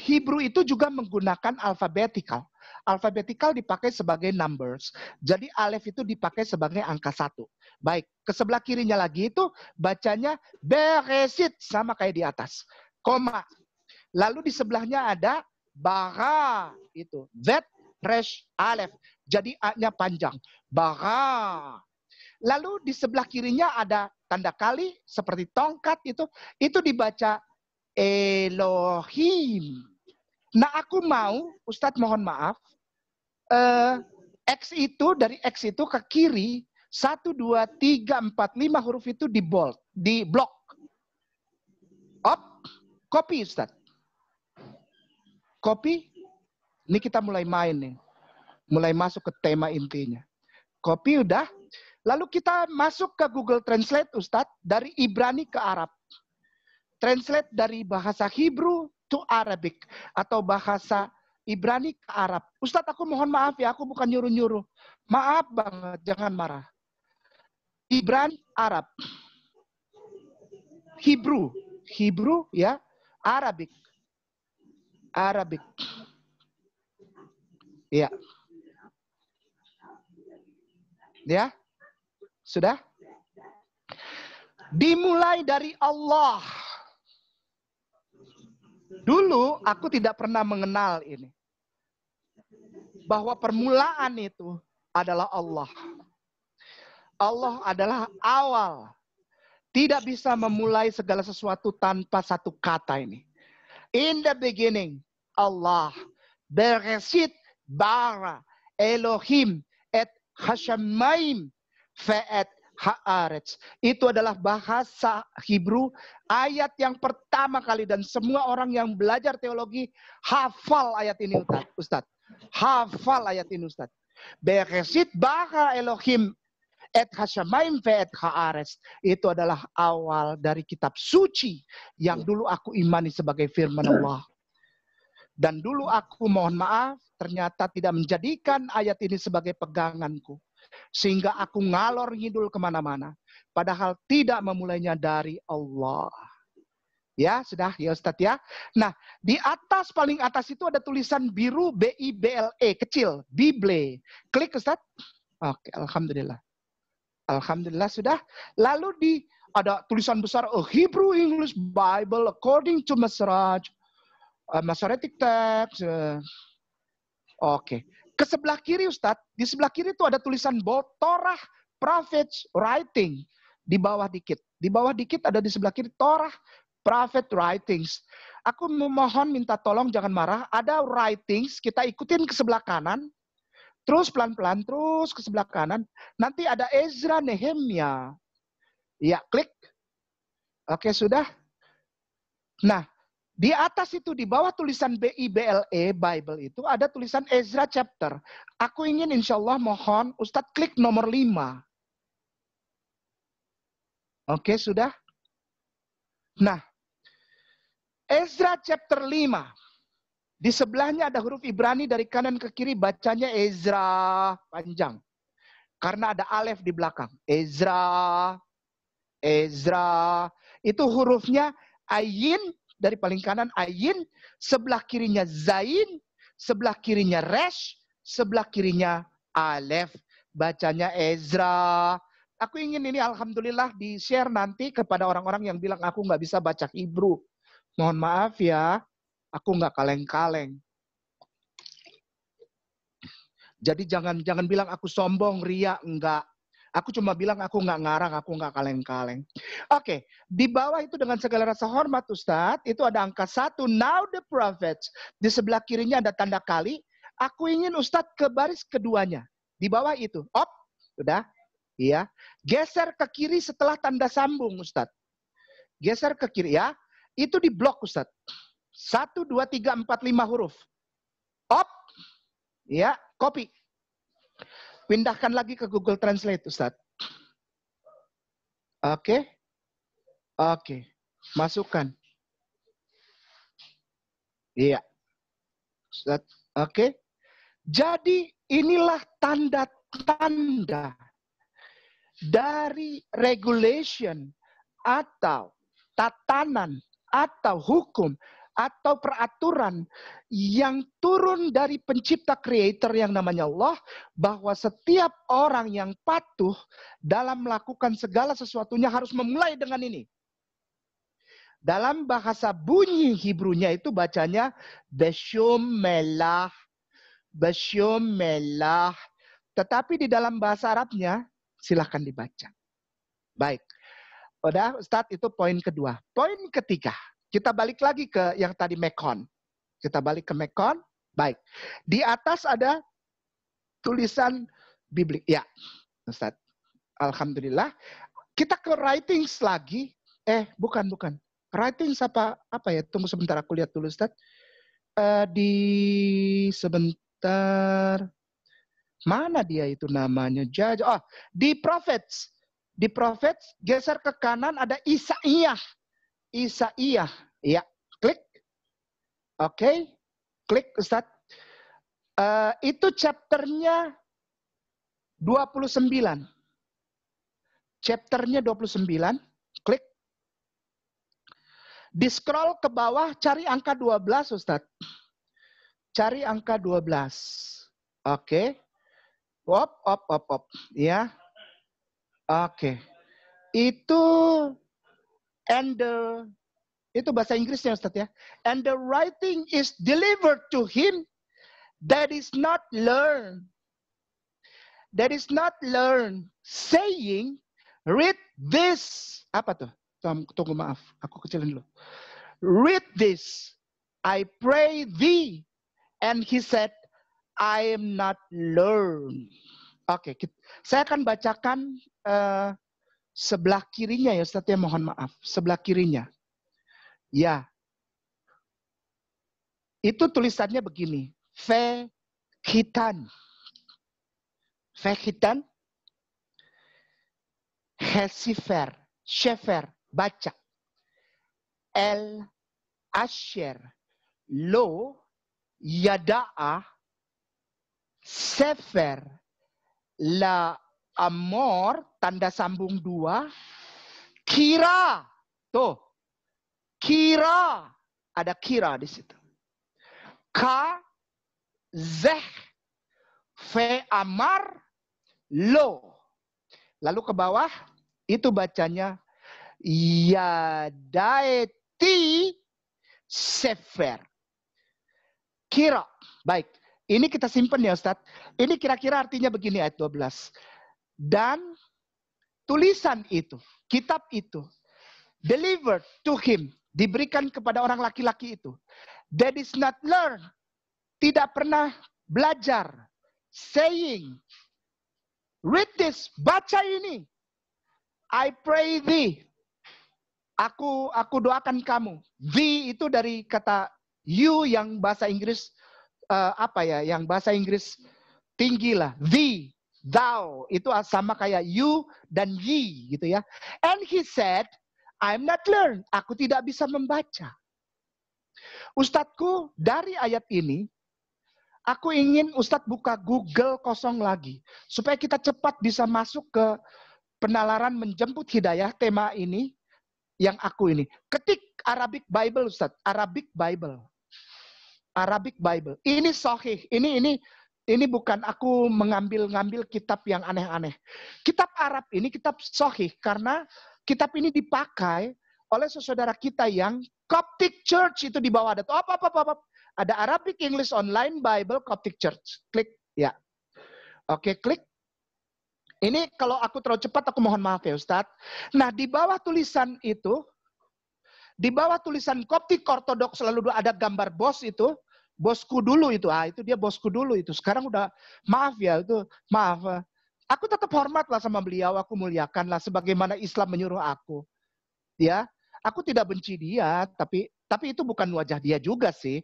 Hebrew itu juga menggunakan alfabetikal. Alfabetikal dipakai sebagai numbers. Jadi Aleph itu dipakai sebagai angka 1. Baik, ke sebelah kirinya lagi itu bacanya Bereshit, sama kayak di atas. Koma. Lalu di sebelahnya ada bara, itu. Vet, resh, alef. Jadi A-nya panjang. Bara. Lalu di sebelah kirinya ada tanda kali seperti tongkat itu dibaca Elohim. Nah, aku mau, Ustadz mohon maaf, X itu dari X itu ke kiri 1, 2, 3, 4, 5 huruf itu di bold, di blok. Op, copy Ustadz. Copy. Ini kita mulai main nih. Mulai masuk ke tema intinya. Copy udah. Lalu kita masuk ke Google Translate, Ustadz. Dari Ibrani ke Arab. Translate dari bahasa Hebrew to Arabic. Atau bahasa Ibrani ke Arab. Ustadz, aku mohon maaf ya. Aku bukan nyuruh-nyuruh. Maaf banget. Jangan marah. Ibrani, Arab. Hebrew. Hebrew ya. Arabic. Arabic. Ya. Ya. Sudah? Dimulai dari Allah. Dulu aku tidak pernah mengenal ini. Bahwa permulaan itu adalah Allah. Allah adalah awal. Tidak bisa memulai segala sesuatu tanpa satu kata ini. In the beginning, Allah. Bereshit bara Elohim et Hashemaim fe'et Haaretz. Itu adalah bahasa Hebrew, ayat yang pertama kali, dan semua orang yang belajar teologi hafal ayat ini, Ustaz. Hafal ayat ini, Ustaz. Beresit bara Elohim et hashamayim ve et haaretz. Itu adalah awal dari kitab suci yang dulu aku imani sebagai firman Allah. Dan dulu aku mohon maaf, ternyata tidak menjadikan ayat ini sebagai peganganku. Sehingga aku ngalor ngidul kemana-mana. Padahal tidak memulainya dari Allah. Ya, sudah ya Ustadz ya. Nah, di atas, paling atas itu ada tulisan biru BIBLE, kecil. Bible. Klik Ustadz. Oke, Alhamdulillah. Alhamdulillah sudah. Lalu ada tulisan besar, A Hebrew English Bible according to Masoretic Text. Oke. Ke sebelah kiri Ustadz, di sebelah kiri itu ada tulisan bold, Torah Prophets Writing. Di bawah dikit. Di bawah dikit ada di sebelah kiri Torah Prophet Writings. Aku memohon minta tolong jangan marah. Ada writings, kita ikutin ke sebelah kanan. Terus pelan-pelan, terus ke sebelah kanan. Nanti ada Ezra Nehemia. Ya, klik. Oke, sudah. Nah, di atas itu, di bawah tulisan BIBLE, Bible itu, ada tulisan Ezra chapter. Aku ingin insya Allah mohon Ustadz klik nomor 5. Oke, sudah. Nah, Ezra chapter 5. Di sebelahnya ada huruf Ibrani dari kanan ke kiri, bacanya Ezra panjang. Karena ada alef di belakang. Ezra. Ezra. Itu hurufnya ayin. Dari paling kanan ayin, sebelah kirinya zain, sebelah kirinya resh, sebelah kirinya alef. Bacanya Ezra. Aku ingin ini alhamdulillah di-share nanti kepada orang-orang yang bilang aku nggak bisa baca Hebrew. Mohon maaf ya, aku nggak kaleng-kaleng. Jadi jangan bilang aku sombong, ria, enggak. Aku cuma bilang aku nggak ngarang, aku nggak kaleng-kaleng. Oke, di bawah itu dengan segala rasa hormat Ustadz, itu ada angka 1, now the prophets. Di sebelah kirinya ada tanda kali. Aku ingin Ustadz ke baris keduanya. Di bawah itu, op, sudah. Iya. Geser ke kiri setelah tanda sambung Ustadz. Geser ke kiri ya. Itu di blok Ustadz. 1, 2, 3, 4, 5 huruf. Op. Ya, copy. Pindahkan lagi ke Google Translate, Ustadz. Oke. Oke. Masukkan. Iya. Ustadz. Oke. Jadi inilah tanda-tanda dari regulation atau tatanan atau hukum atau peraturan yang turun dari pencipta creator yang namanya Allah, bahwa setiap orang yang patuh dalam melakukan segala sesuatunya harus memulai dengan ini. Dalam bahasa bunyi Hebrew-nya itu bacanya Beshom Melah, Beshom Melah. Tetapi di dalam bahasa Arabnya silahkan dibaca. Baik. Udah Ustadz, itu poin kedua. Poin ketiga. Kita balik lagi ke yang tadi Mekon. Kita balik ke Mekon. Baik. Di atas ada tulisan biblik. Ya, Ustaz. Alhamdulillah. Kita ke writings lagi. Bukan. Writings apa ya? Tunggu sebentar, aku lihat dulu Ustaz. Sebentar. Mana dia itu namanya? Di Prophets. Di Prophets, geser ke kanan ada Isaiyah. Isaiyah, ya, klik. Oke, klik Ustaz. Itu chapternya 29. Chapternya 29, klik. Di scroll ke bawah, cari angka 12 Ustaz. Cari angka 12. Oke. Op. Ya. Oke. Itu itu bahasa Inggrisnya Ustaz ya. And the writing is delivered to him that is not learned. That is not learned. Saying, read this. Apa tuh? Tunggu maaf. Aku kecilin dulu. Read this. I pray thee. And he said, I am not learned. Oke, saya akan bacakan sebelah kirinya ya Ustaz ya, mohon maaf. Sebelah kirinya. Ya. Itu tulisannya begini. Fekhitan. Fekhitan. Hesifer. Shefer. Baca. El Asher. Lo. Yada'a. Sefer. La Amor. Tanda sambung 2. Kira. Tuh. Kira. Ada kira di situ. Ka. Zeh. Fe amar. Lo. Lalu ke bawah. Itu bacanya. Yadaeti. Sefer. Kira. Baik. Ini kita simpan ya Ustadz. Ini kira-kira artinya begini ayat 12. Dan tulisan itu. Kitab itu. Delivered to him. Diberikan kepada orang laki-laki itu. That is not learn. Tidak pernah belajar. Saying. Read this. Baca ini. I pray thee. Aku doakan kamu. Thee itu dari kata you yang bahasa Inggris. Yang bahasa Inggris tinggi lah. Thee. Thou. Itu sama kayak you dan ye. Gitu ya. And he said. I'm not learned. Aku tidak bisa membaca. Ustadku, dari ayat ini, aku ingin Ustadz buka Google kosong lagi. Supaya kita cepat bisa masuk ke penalaran menjemput hidayah, tema ini, yang aku ini. Ketik Arabic Bible, Ustadz. Arabic Bible. Arabic Bible. Ini sahih. Ini bukan aku mengambil kitab yang aneh-aneh. Kitab Arab ini kitab sahih, karena kitab ini dipakai oleh saudara kita yang Coptic Church itu di bawah ada. Ada Arabic English Online Bible Coptic Church. Klik ya. Oke, klik. Ini kalau aku terlalu cepat aku mohon maaf ya Ustadz. Nah, di bawah tulisan itu, di bawah tulisan Coptic Orthodox selalu ada gambar bos itu. Bosku dulu itu. Itu dia bosku dulu itu. Sekarang udah maaf ya itu. Maaf. Aku tetap hormatlah sama beliau, aku muliakanlah sebagaimana Islam menyuruh aku. Ya, aku tidak benci dia, tapi itu bukan wajah dia juga sih.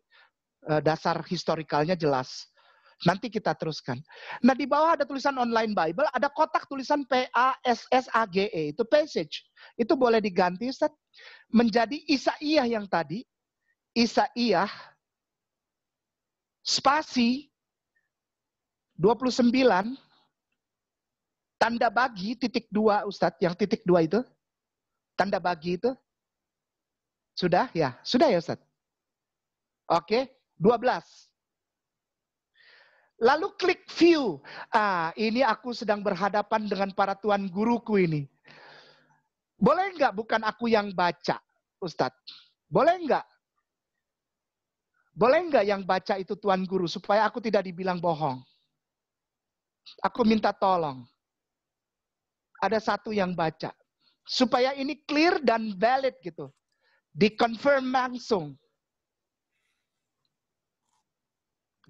Dasar historikalnya jelas. Nanti kita teruskan. Nah, di bawah ada tulisan online Bible, ada kotak tulisan PASSAGE, itu passage. Itu boleh diganti Ustaz menjadi Isaiyah yang tadi. Isaiyah spasi 29 tanda bagi titik 2 Ustadz, yang titik 2 itu. Tanda bagi itu. Sudah ya? Sudah ya Ustadz? Oke, 12. Lalu klik view. Ini aku sedang berhadapan dengan para tuan guruku ini. Boleh nggak bukan aku yang baca, Ustadz? Boleh nggak? Boleh nggak yang baca itu tuan guru, supaya aku tidak dibilang bohong? Aku minta tolong. Ada satu yang baca. Supaya ini clear dan valid gitu. Dikonfirm langsung.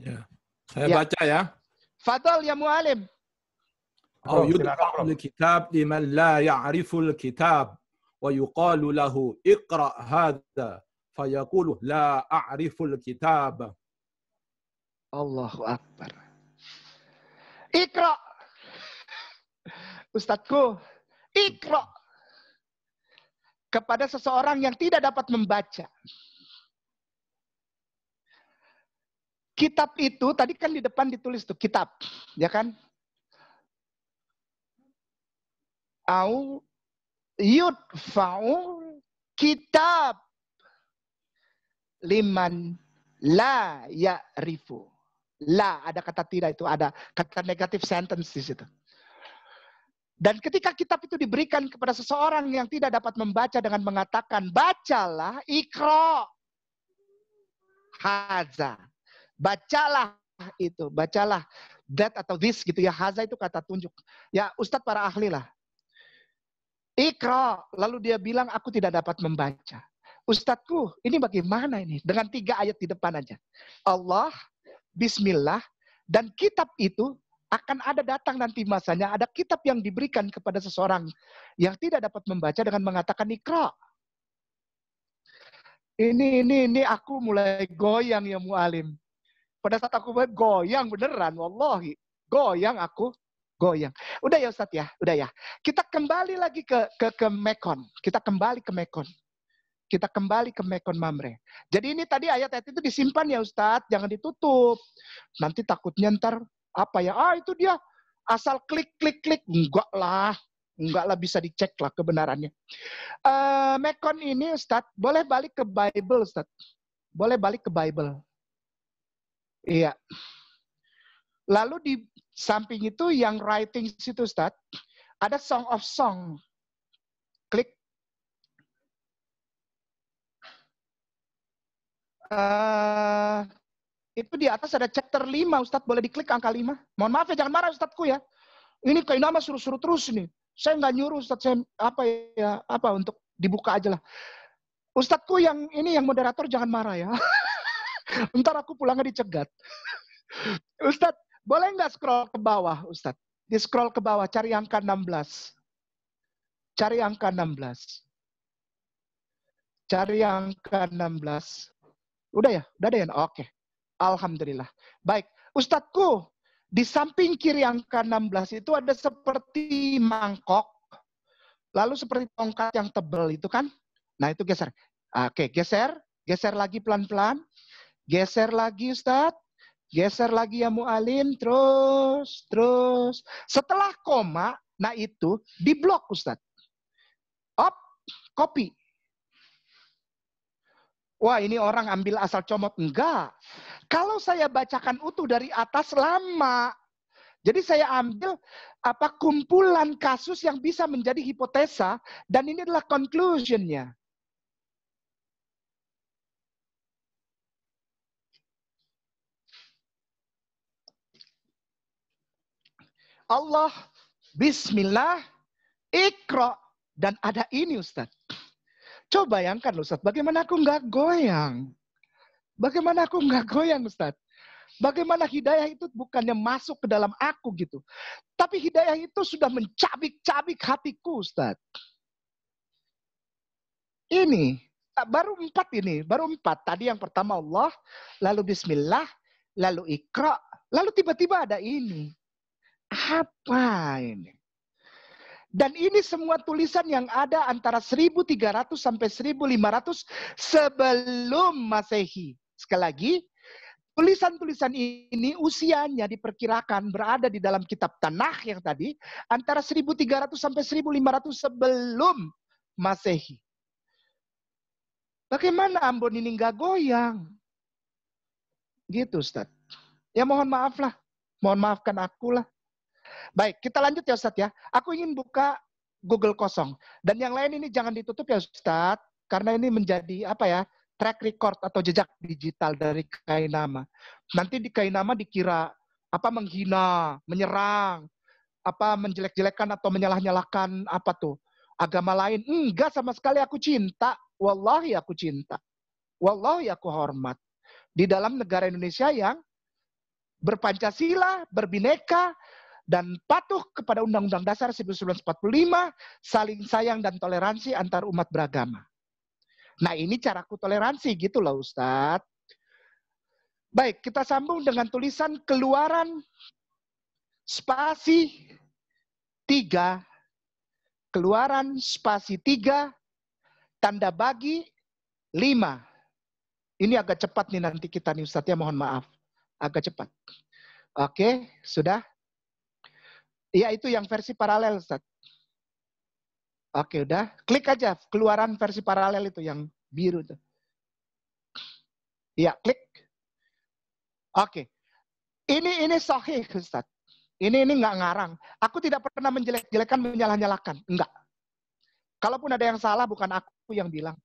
Ya. Saya baca ya. Fadal ya mu'alim. أو يدفع الكتاب لمن لا يعرف الكتاب ويقال له اقرأ هذا فيقول لا أعرف الكتاب. Allahu Akbar. Iqra. Ustadku, Iqra. Kepada seseorang yang tidak dapat membaca. Kitab itu, tadi kan di depan ditulis tuh, kitab. Ya kan? Au yudfa'u kitab liman la ya'rifu. La, ada kata tidak itu, ada kata negatif sentence di situ. Dan ketika kitab itu diberikan kepada seseorang yang tidak dapat membaca dengan mengatakan, bacalah, ikra, haza. Bacalah itu, bacalah that atau this gitu ya. Haza itu kata tunjuk. Ya Ustadz para ahli lah. Ikra, lalu dia bilang aku tidak dapat membaca. Ustadku, ini bagaimana ini? Dengan 3 ayat di depan aja. Allah, Bismillah, dan kitab itu Akan ada datang nanti masanya, ada kitab yang diberikan kepada seseorang yang tidak dapat membaca dengan mengatakan Iqra. Ini aku mulai goyang ya mu'alim. Pada saat aku goyang beneran, wallahi. Goyang aku, goyang. Udah ya Ustadz ya, udah ya. Kita kembali lagi ke Mekon. Kita kembali ke Mekon. Kita kembali ke Mekon Mamre. Jadi ini tadi ayat-ayat itu disimpan ya Ustadz, jangan ditutup. Nanti takutnya ntar apa ya? Itu dia asal klik. Enggak lah bisa dicek lah kebenarannya. Mekon ini Ustadz, boleh balik ke Bible Ustadz. Boleh balik ke Bible. Iya. Lalu di samping itu yang writing situ Ustadz, ada Song of Song. Klik. Itu di atas ada chapter 5 Ustadz, boleh diklik angka 5. Mohon maaf ya, jangan marah Ustadzku ya. Ini kayak nama suruh-suruh terus nih. Saya nggak nyuruh Ustadz, saya apa untuk dibuka aja lah. Ustadzku yang ini yang moderator jangan marah ya. Ntar aku pulangnya dicegat. Ustadz, boleh nggak scroll ke bawah Ustadz? Di scroll ke bawah, cari angka 16. Cari angka 16. Cari angka 16. Udah ya? Udah deh. Oke. Alhamdulillah. Baik. Ustadzku, di samping kiri angka 16 itu ada seperti mangkok. Lalu seperti tongkat yang tebal itu kan. Nah itu geser. Oke, geser. Geser lagi pelan-pelan. Geser lagi Ustadz. Geser lagi ya mu'alim. Terus. Setelah koma, nah itu diblok Ustadz. Copy. Wah ini orang ambil asal comot. Enggak. Kalau saya bacakan utuh dari atas lama. Jadi saya ambil kumpulan kasus yang bisa menjadi hipotesa. Dan ini adalah conclusion-nya. Allah, Bismillah, Iqra. Dan ada ini Ustadz. Coba bayangkan Ustadz, bagaimana aku nggak goyang? Bagaimana aku nggak goyang Ustadz? Bagaimana hidayah itu bukannya masuk ke dalam aku gitu. Tapi hidayah itu sudah mencabik-cabik hatiku Ustadz. Ini, baru 4 ini. Baru 4. Tadi yang pertama Allah, lalu Bismillah, lalu Iqra, lalu tiba-tiba ada ini. Apa ini? Dan ini semua tulisan yang ada antara 1300 sampai 1500 sebelum Masehi. Sekali lagi, tulisan-tulisan ini usianya diperkirakan berada di dalam kitab Tanakh yang tadi antara 1300 sampai 1500 sebelum Masehi. Bagaimana Ambon ini nggak goyang? Gitu Ustadz. Ya mohon maaf lah. Mohon maafkan aku lah. Baik, kita lanjut ya Ustadz ya. Aku ingin buka Google kosong. Dan yang lain ini jangan ditutup ya Ustadz. Karena ini menjadi track record atau jejak digital dari Kainama. Nanti di Kainama dikira menghina, menyerang, menjelek-jelekan atau menyalah-nyalahkan agama lain. Enggak sama sekali, aku cinta. Wallahi aku cinta. Wallahi aku hormat. Di dalam negara Indonesia yang berpancasila, berbineka, dan patuh kepada Undang-Undang Dasar 1945, saling sayang dan toleransi antar umat beragama. Nah ini caraku toleransi gitu loh Ustadz. Baik, kita sambung dengan tulisan Keluaran spasi 3. Keluaran spasi 3, tanda bagi 5. Ini agak cepat nih nanti kita nih Ustadz ya, mohon maaf. Agak cepat. Oke, sudah. Ya itu yang versi paralel Ustaz. Oke udah. Klik aja Keluaran versi paralel itu yang biru itu. Ya klik. Oke. Ini sahih Ustaz. Ini nggak ngarang. Aku tidak pernah menjelek-jelekan, menyalah-nyalahkan. Enggak. Kalaupun ada yang salah bukan aku yang bilang.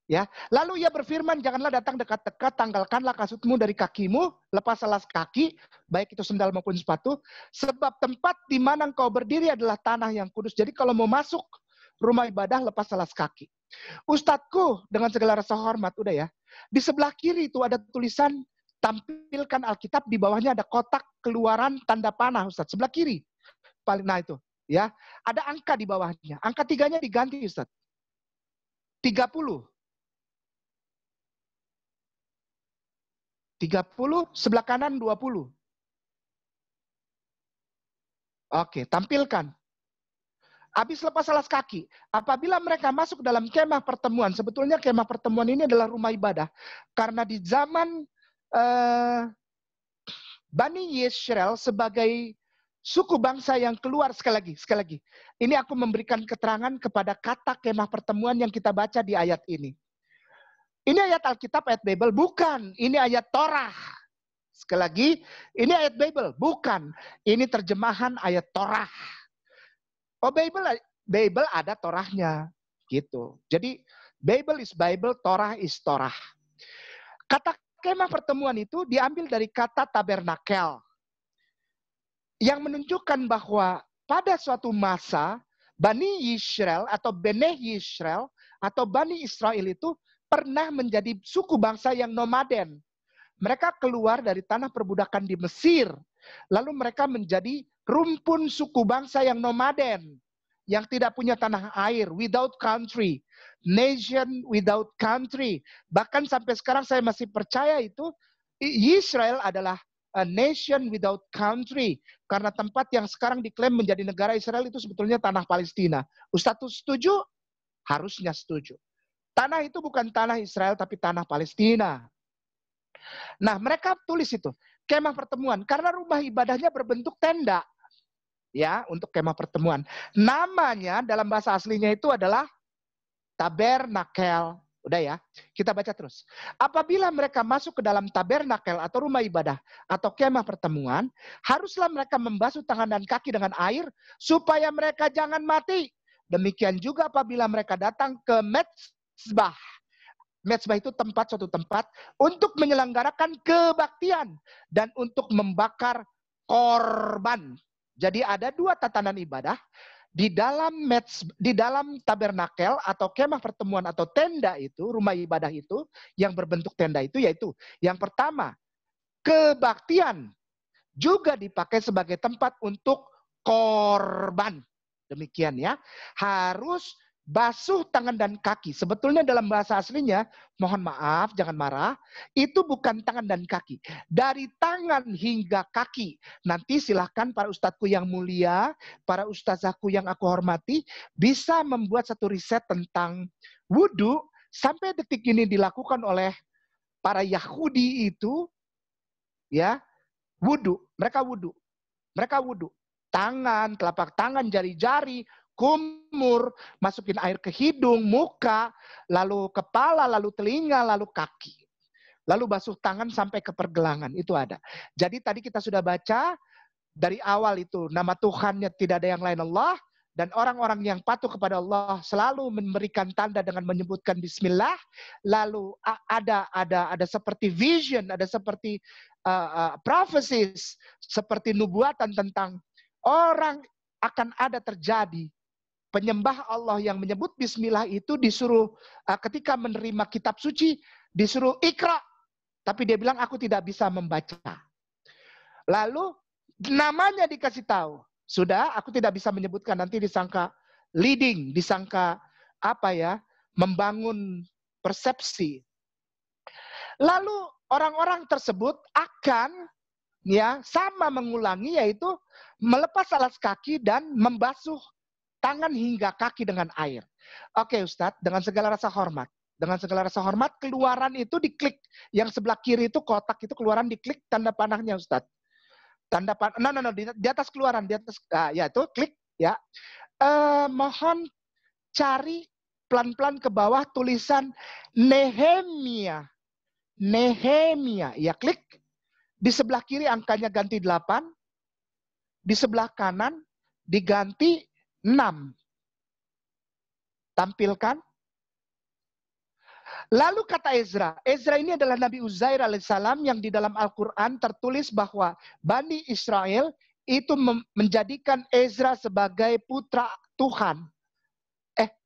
Ya, lalu ia berfirman, janganlah datang dekat-dekat, tanggalkanlah kasutmu dari kakimu, lepas alas kaki, baik itu sendal maupun sepatu, sebab tempat di mana engkau berdiri adalah tanah yang kudus. Jadi kalau mau masuk rumah ibadah, lepas alas kaki. Ustadzku, dengan segala rasa hormat, udah ya, di sebelah kiri itu ada tulisan tampilkan Alkitab, di bawahnya ada kotak Keluaran tanda panah, Ustaz, sebelah kiri. Nah itu, ya. Ada angka di bawahnya. Angka 3-nya diganti, Ustaz. 30. 30, sebelah kanan 20. Oke, tampilkan. Habis lepas alas kaki, apabila mereka masuk dalam kemah pertemuan, sebetulnya kemah pertemuan ini adalah rumah ibadah. Karena di zaman Bani Yisrael sebagai suku bangsa yang keluar, sekali lagi. Ini aku memberikan keterangan kepada kata kemah pertemuan yang kita baca di ayat ini. Ini ayat Alkitab, ayat Bible, bukan. Ini ayat Torah. Sekali lagi, ini ayat Bible, bukan. Ini terjemahan ayat Torah. Oh, Bible ada Torahnya, gitu. Jadi Bible is Bible, Torah is Torah. Kata kemah pertemuan itu diambil dari kata tabernakel, yang menunjukkan bahwa pada suatu masa Bani Yisrael atau Beneh Yisrael atau Bani Israel itu pernah menjadi suku bangsa yang nomaden. Mereka keluar dari tanah perbudakan di Mesir. Lalu mereka menjadi rumpun suku bangsa yang nomaden. Yang tidak punya tanah air, without country. Nation without country. Bahkan sampai sekarang saya masih percaya itu, Israel adalah a nation without country. Karena tempat yang sekarang diklaim menjadi negara Israel itu sebetulnya tanah Palestina. Ustadz setuju? Harusnya setuju. Tanah itu bukan tanah Israel, tapi tanah Palestina. Nah, mereka tulis itu, kemah pertemuan. Karena rumah ibadahnya berbentuk tenda. Ya, untuk kemah pertemuan. Namanya dalam bahasa aslinya itu adalah tabernakel. Udah ya, kita baca terus. Apabila mereka masuk ke dalam tabernakel atau rumah ibadah atau kemah pertemuan, haruslah mereka membasuh tangan dan kaki dengan air supaya mereka jangan mati. Demikian juga apabila mereka datang ke mezbah. Mezbah itu suatu tempat untuk menyelenggarakan kebaktian dan untuk membakar korban. Jadi ada dua tatanan ibadah di dalam tabernakel atau kemah pertemuan atau tenda itu, rumah ibadah itu yang berbentuk tenda itu, yaitu yang pertama, kebaktian juga dipakai sebagai tempat untuk korban. Demikian ya. Harus basuh tangan dan kaki. Sebetulnya dalam bahasa aslinya, mohon maaf, jangan marah, itu bukan tangan dan kaki. Dari tangan hingga kaki. Nanti silahkan para ustadzku yang mulia, para ustazahku yang aku hormati, bisa membuat satu riset tentang wudhu. Sampai detik ini dilakukan oleh para Yahudi itu, ya, wudhu. Mereka wudhu. Tangan, telapak tangan, jari-jari, kumur, masukin air ke hidung, muka, lalu kepala, lalu telinga, lalu kaki. Lalu basuh tangan sampai ke pergelangan, itu ada. Jadi tadi kita sudah baca dari awal itu, nama Tuhannya tidak ada yang lain Allah, dan orang-orang yang patuh kepada Allah selalu memberikan tanda dengan menyebutkan Bismillah. Lalu ada seperti vision, ada seperti prophecies, seperti nubuatan tentang orang akan ada terjadi. Penyembah Allah yang menyebut Bismillah itu disuruh ketika menerima kitab suci, disuruh ikra. Tapi dia bilang, aku tidak bisa membaca. Lalu namanya dikasih tahu. Sudah, aku tidak bisa menyebutkan, nanti disangka leading, disangka membangun persepsi. Lalu orang-orang tersebut akan sama mengulangi, yaitu melepas alas kaki dan membasuh tangan hingga kaki dengan air. Oke Ustadz, dengan segala rasa hormat. Dengan segala rasa hormat, Keluaran itu diklik. Yang sebelah kiri itu kotak itu Keluaran diklik tanda panahnya Ustadz. Tanda panah, di atas Keluaran, di atas, ya itu klik ya. Mohon cari pelan-pelan ke bawah tulisan Nehemia. Nehemia, ya klik. Di sebelah kiri angkanya ganti 8. Di sebelah kanan diganti 6. Tampilkan. Lalu kata Ezra. Ezra ini adalah Nabi Uzair alaihissalam yang di dalam Al-Quran tertulis bahwa Bani Israel itu menjadikan Ezra sebagai putra Tuhan.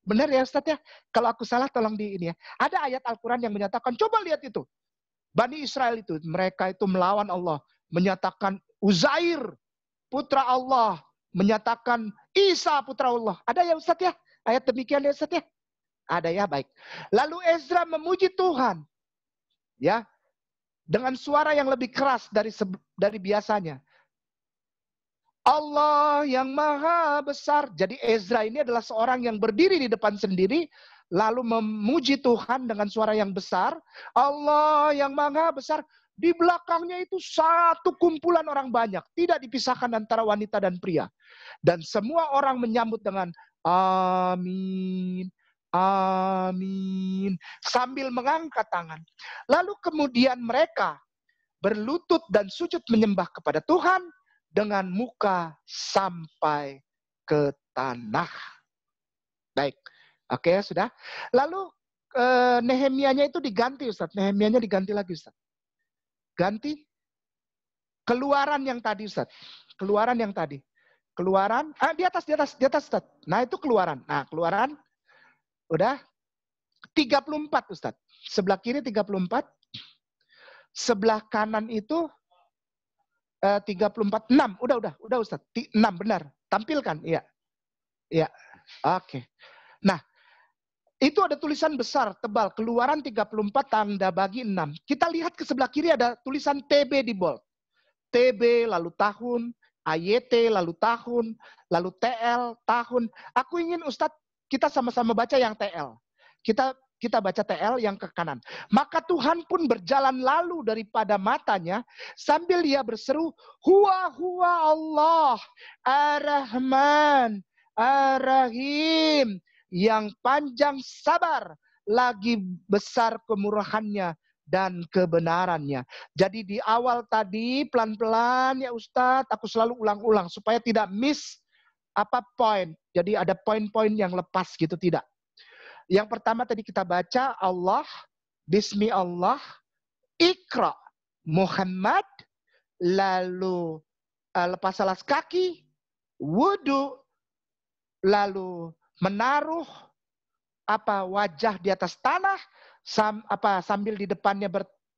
Benar ya Ustaz ya? Kalau aku salah tolong di ini ya. Ada ayat Al-Quran yang menyatakan, coba lihat itu. Bani Israel itu, mereka itu melawan Allah. Menyatakan Uzair, putra Allah. Menyatakan Isa, putra Allah. Ada ya Ustaz ya? Ayat demikian ya Ustaz ya? Ada ya, baik. Lalu Ezra memuji Tuhan. Ya, dengan suara yang lebih keras dari biasanya. Allah yang maha besar. Jadi Ezra ini adalah seorang yang berdiri di depan sendiri, lalu memuji Tuhan dengan suara yang besar. Allah yang maha besar. Di belakangnya itu satu kumpulan orang banyak. Tidak dipisahkan antara wanita dan pria. Dan semua orang menyambut dengan amin. Amin. Sambil mengangkat tangan. Lalu kemudian mereka berlutut dan sujud menyembah kepada Tuhan dengan muka sampai ke tanah. Baik. Oke, sudah. Lalu Nehemianya itu diganti, Ustaz. Nehemianya diganti lagi, Ustaz. Ganti. Keluaran yang tadi, Ustaz. Keluaran yang tadi. Keluaran. Di atas, Ustaz. Nah, itu keluaran. Nah, keluaran. Udah. 34, Ustaz. Sebelah kiri 34. Sebelah kanan itu 34. 6. Udah Ustaz. 6 benar. Tampilkan. Iya. Iya. Oke. Nah, itu ada tulisan besar, tebal. Keluaran 34 tanda bagi 6. Kita lihat ke sebelah kiri ada tulisan TB di bold. TB lalu tahun, AYT lalu tahun, lalu TL tahun. Aku ingin Ustadz kita sama-sama baca yang TL. Kita baca TL yang ke kanan. Maka Tuhan pun berjalan lalu daripada matanya sambil dia berseru, Huwa Allah, Ar-Rahman, Ar-Rahim, yang panjang sabar, lagi besar kemurahannya dan kebenarannya. Jadi di awal tadi pelan-pelan ya Ustadz, aku selalu ulang-ulang supaya tidak miss poin. Jadi ada poin-poin yang lepas gitu, tidak. Yang pertama tadi kita baca Allah, Bismi Allah, Iqra, Muhammad, lalu lepas alas kaki, wudu, lalu menaruh wajah di atas tanah sambil di depannya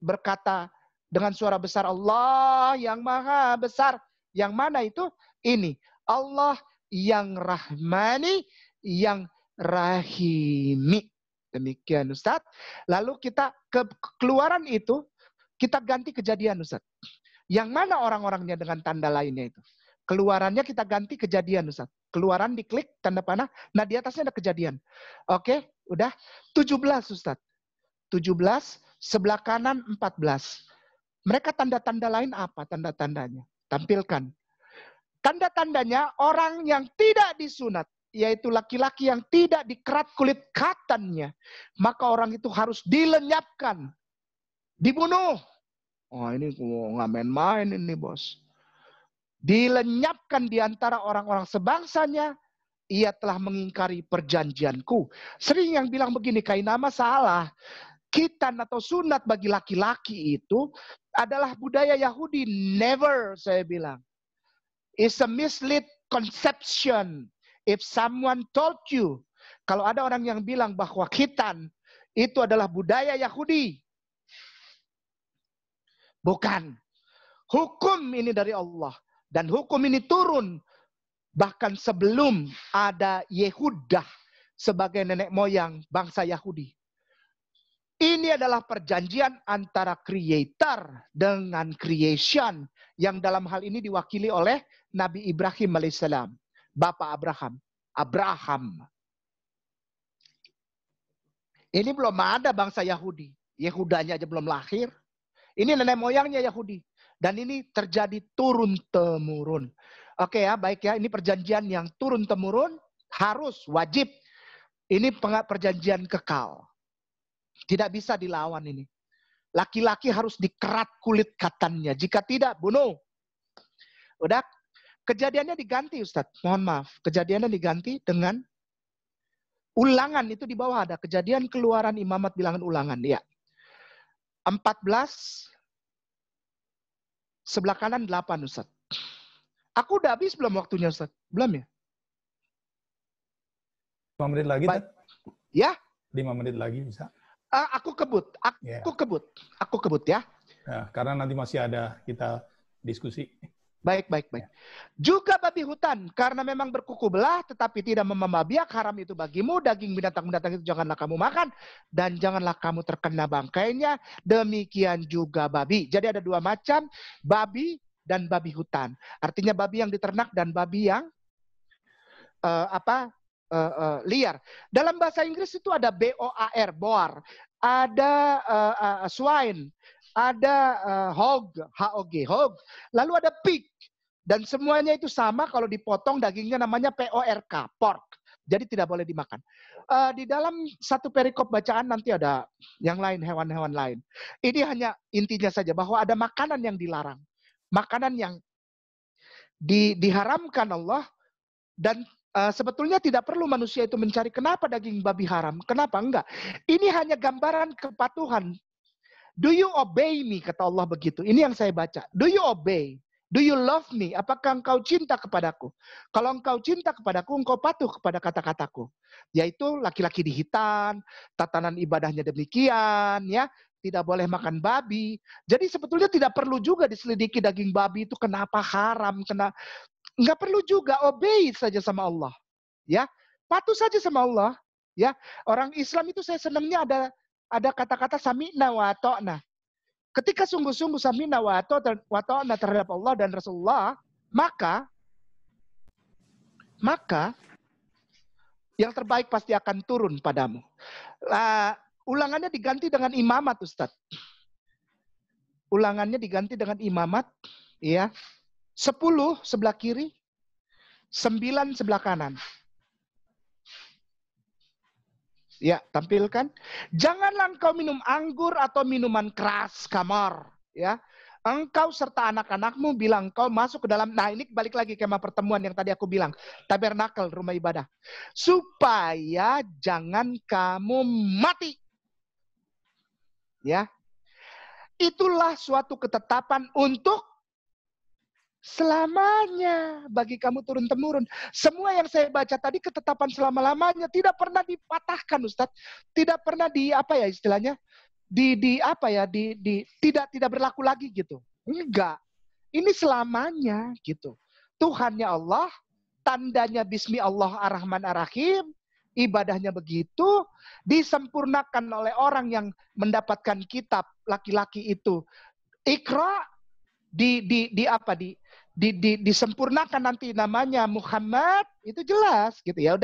berkata dengan suara besar Allah yang maha besar. Yang mana itu? Ini Allah yang Rahmani, yang Rahimi. Demikian Ustaz. Lalu kita ke keluaran itu kita ganti Kejadian Ustaz. Yang mana orang-orangnya dengan tanda lainnya itu? Keluarannya kita ganti Kejadian Ustaz. Keluaran diklik tanda panah. Nah di atasnya ada Kejadian. Oke, udah. 17 Ustaz. 17, sebelah kanan 14. Mereka tanda-tanda lain apa tanda-tandanya? Tampilkan. Tanda-tandanya orang yang tidak disunat. Yaitu laki-laki yang tidak dikerat kulit katannya. Maka orang itu harus dilenyapkan. Dibunuh. Oh ini nggak main-main ini bos. Dilenyapkan di antara orang-orang sebangsanya, ia telah mengingkari perjanjianku. Sering yang bilang begini, kainama salah. Khitan atau sunat bagi laki-laki itu adalah budaya Yahudi. Never, saya bilang. It's a mislead conception. If someone told you, kalau ada orang yang bilang bahwa khitan itu adalah budaya Yahudi. Bukan. Hukum ini dari Allah. Dan hukum ini turun bahkan sebelum ada Yehudah sebagai nenek moyang bangsa Yahudi. Ini adalah perjanjian antara creator dengan creation yang dalam hal ini diwakili oleh Nabi Ibrahim alaihissalam. Bapak Abraham. Ini belum ada bangsa Yahudi. Yehudanya aja belum lahir. Ini nenek moyangnya Yahudi. Dan ini terjadi turun-temurun. Oke ya, baik ya. Ini perjanjian yang turun-temurun, harus, wajib. Ini perjanjian kekal. Tidak bisa dilawan ini. Laki-laki harus dikerat kulit katannya. Jika tidak, bunuh. Udah, kejadiannya diganti Ustadz. Mohon maaf. Kejadiannya diganti dengan ulangan. Itu di bawah ada. Kejadian, keluaran, imamat, bilangan, ulangan. Ya. 14. Sebelah kanan 8 Ustaz. Aku udah habis belum waktunya Ustaz? Belum ya? 5 menit lagi. Ya? 5 menit lagi bisa. Aku kebut ya. Ya, karena nanti masih ada kita diskusi. Baik. Juga babi hutan, karena memang berkuku belah, tetapi tidak membawa biak, haram itu bagimu, daging binatang-binatang itu janganlah kamu makan, dan janganlah kamu terkena bangkainya, demikian juga babi. Jadi ada dua macam, babi dan babi hutan. Artinya babi yang diternak dan babi yang liar. Dalam bahasa Inggris itu ada BOAR, boar, ada swine, ada hog, hog, lalu ada pig, dan semuanya itu sama kalau dipotong dagingnya namanya PORK, pork. Jadi tidak boleh dimakan. Di dalam satu perikop bacaan nanti ada yang lain, hewan-hewan lain. Ini hanya intinya saja bahwa ada makanan yang dilarang, makanan yang diharamkan Allah, dan sebetulnya tidak perlu manusia itu mencari kenapa daging babi haram, kenapa enggak. Ini hanya gambaran kepatuhan. Do you obey me? Kata Allah begitu. Ini yang saya baca. Do you obey? Do you love me? Apakah engkau cinta kepadaku? Kalau engkau cinta kepadaku, engkau patuh kepada kata-kataku. Yaitu laki-laki dihitan, tatanan ibadahnya demikian, ya. Tidak boleh makan babi. Jadi sebetulnya tidak perlu juga diselidiki daging babi itu kenapa haram, enggak perlu juga, obey saja sama Allah. Ya, patuh saja sama Allah. Ya, orang Islam itu saya senangnya ada kata-kata sami'na wa ta'na. Ketika sungguh-sungguh sami'na wa ta'na terhadap Allah dan Rasulullah, maka yang terbaik pasti akan turun padamu. Ulangannya diganti dengan imamat, Ustaz. Ulangannya diganti dengan imamat, ya. 10 sebelah kiri, 9 sebelah kanan. Ya, tampilkan. Janganlah engkau minum anggur atau minuman keras, kamar. Ya, engkau serta anak-anakmu bilang engkau masuk ke dalam. Nah, ini balik lagi kemah pertemuan yang tadi aku bilang, tabernakel, rumah ibadah, supaya jangan kamu mati. Ya, itulah suatu ketetapan untuk selamanya bagi kamu turun-temurun. Semua yang saya baca tadi ketetapan selama-lamanya, tidak pernah dipatahkan, Ustadz. Tidak pernah tidak berlaku lagi gitu. Enggak. Ini selamanya gitu. Tuhannya Allah, tandanya bismi Allah Ar-Rahman Ar-Rahim, ibadahnya begitu, disempurnakan oleh orang yang mendapatkan kitab laki-laki itu. Iqra disempurnakan nanti namanya Muhammad, itu jelas gitu ya.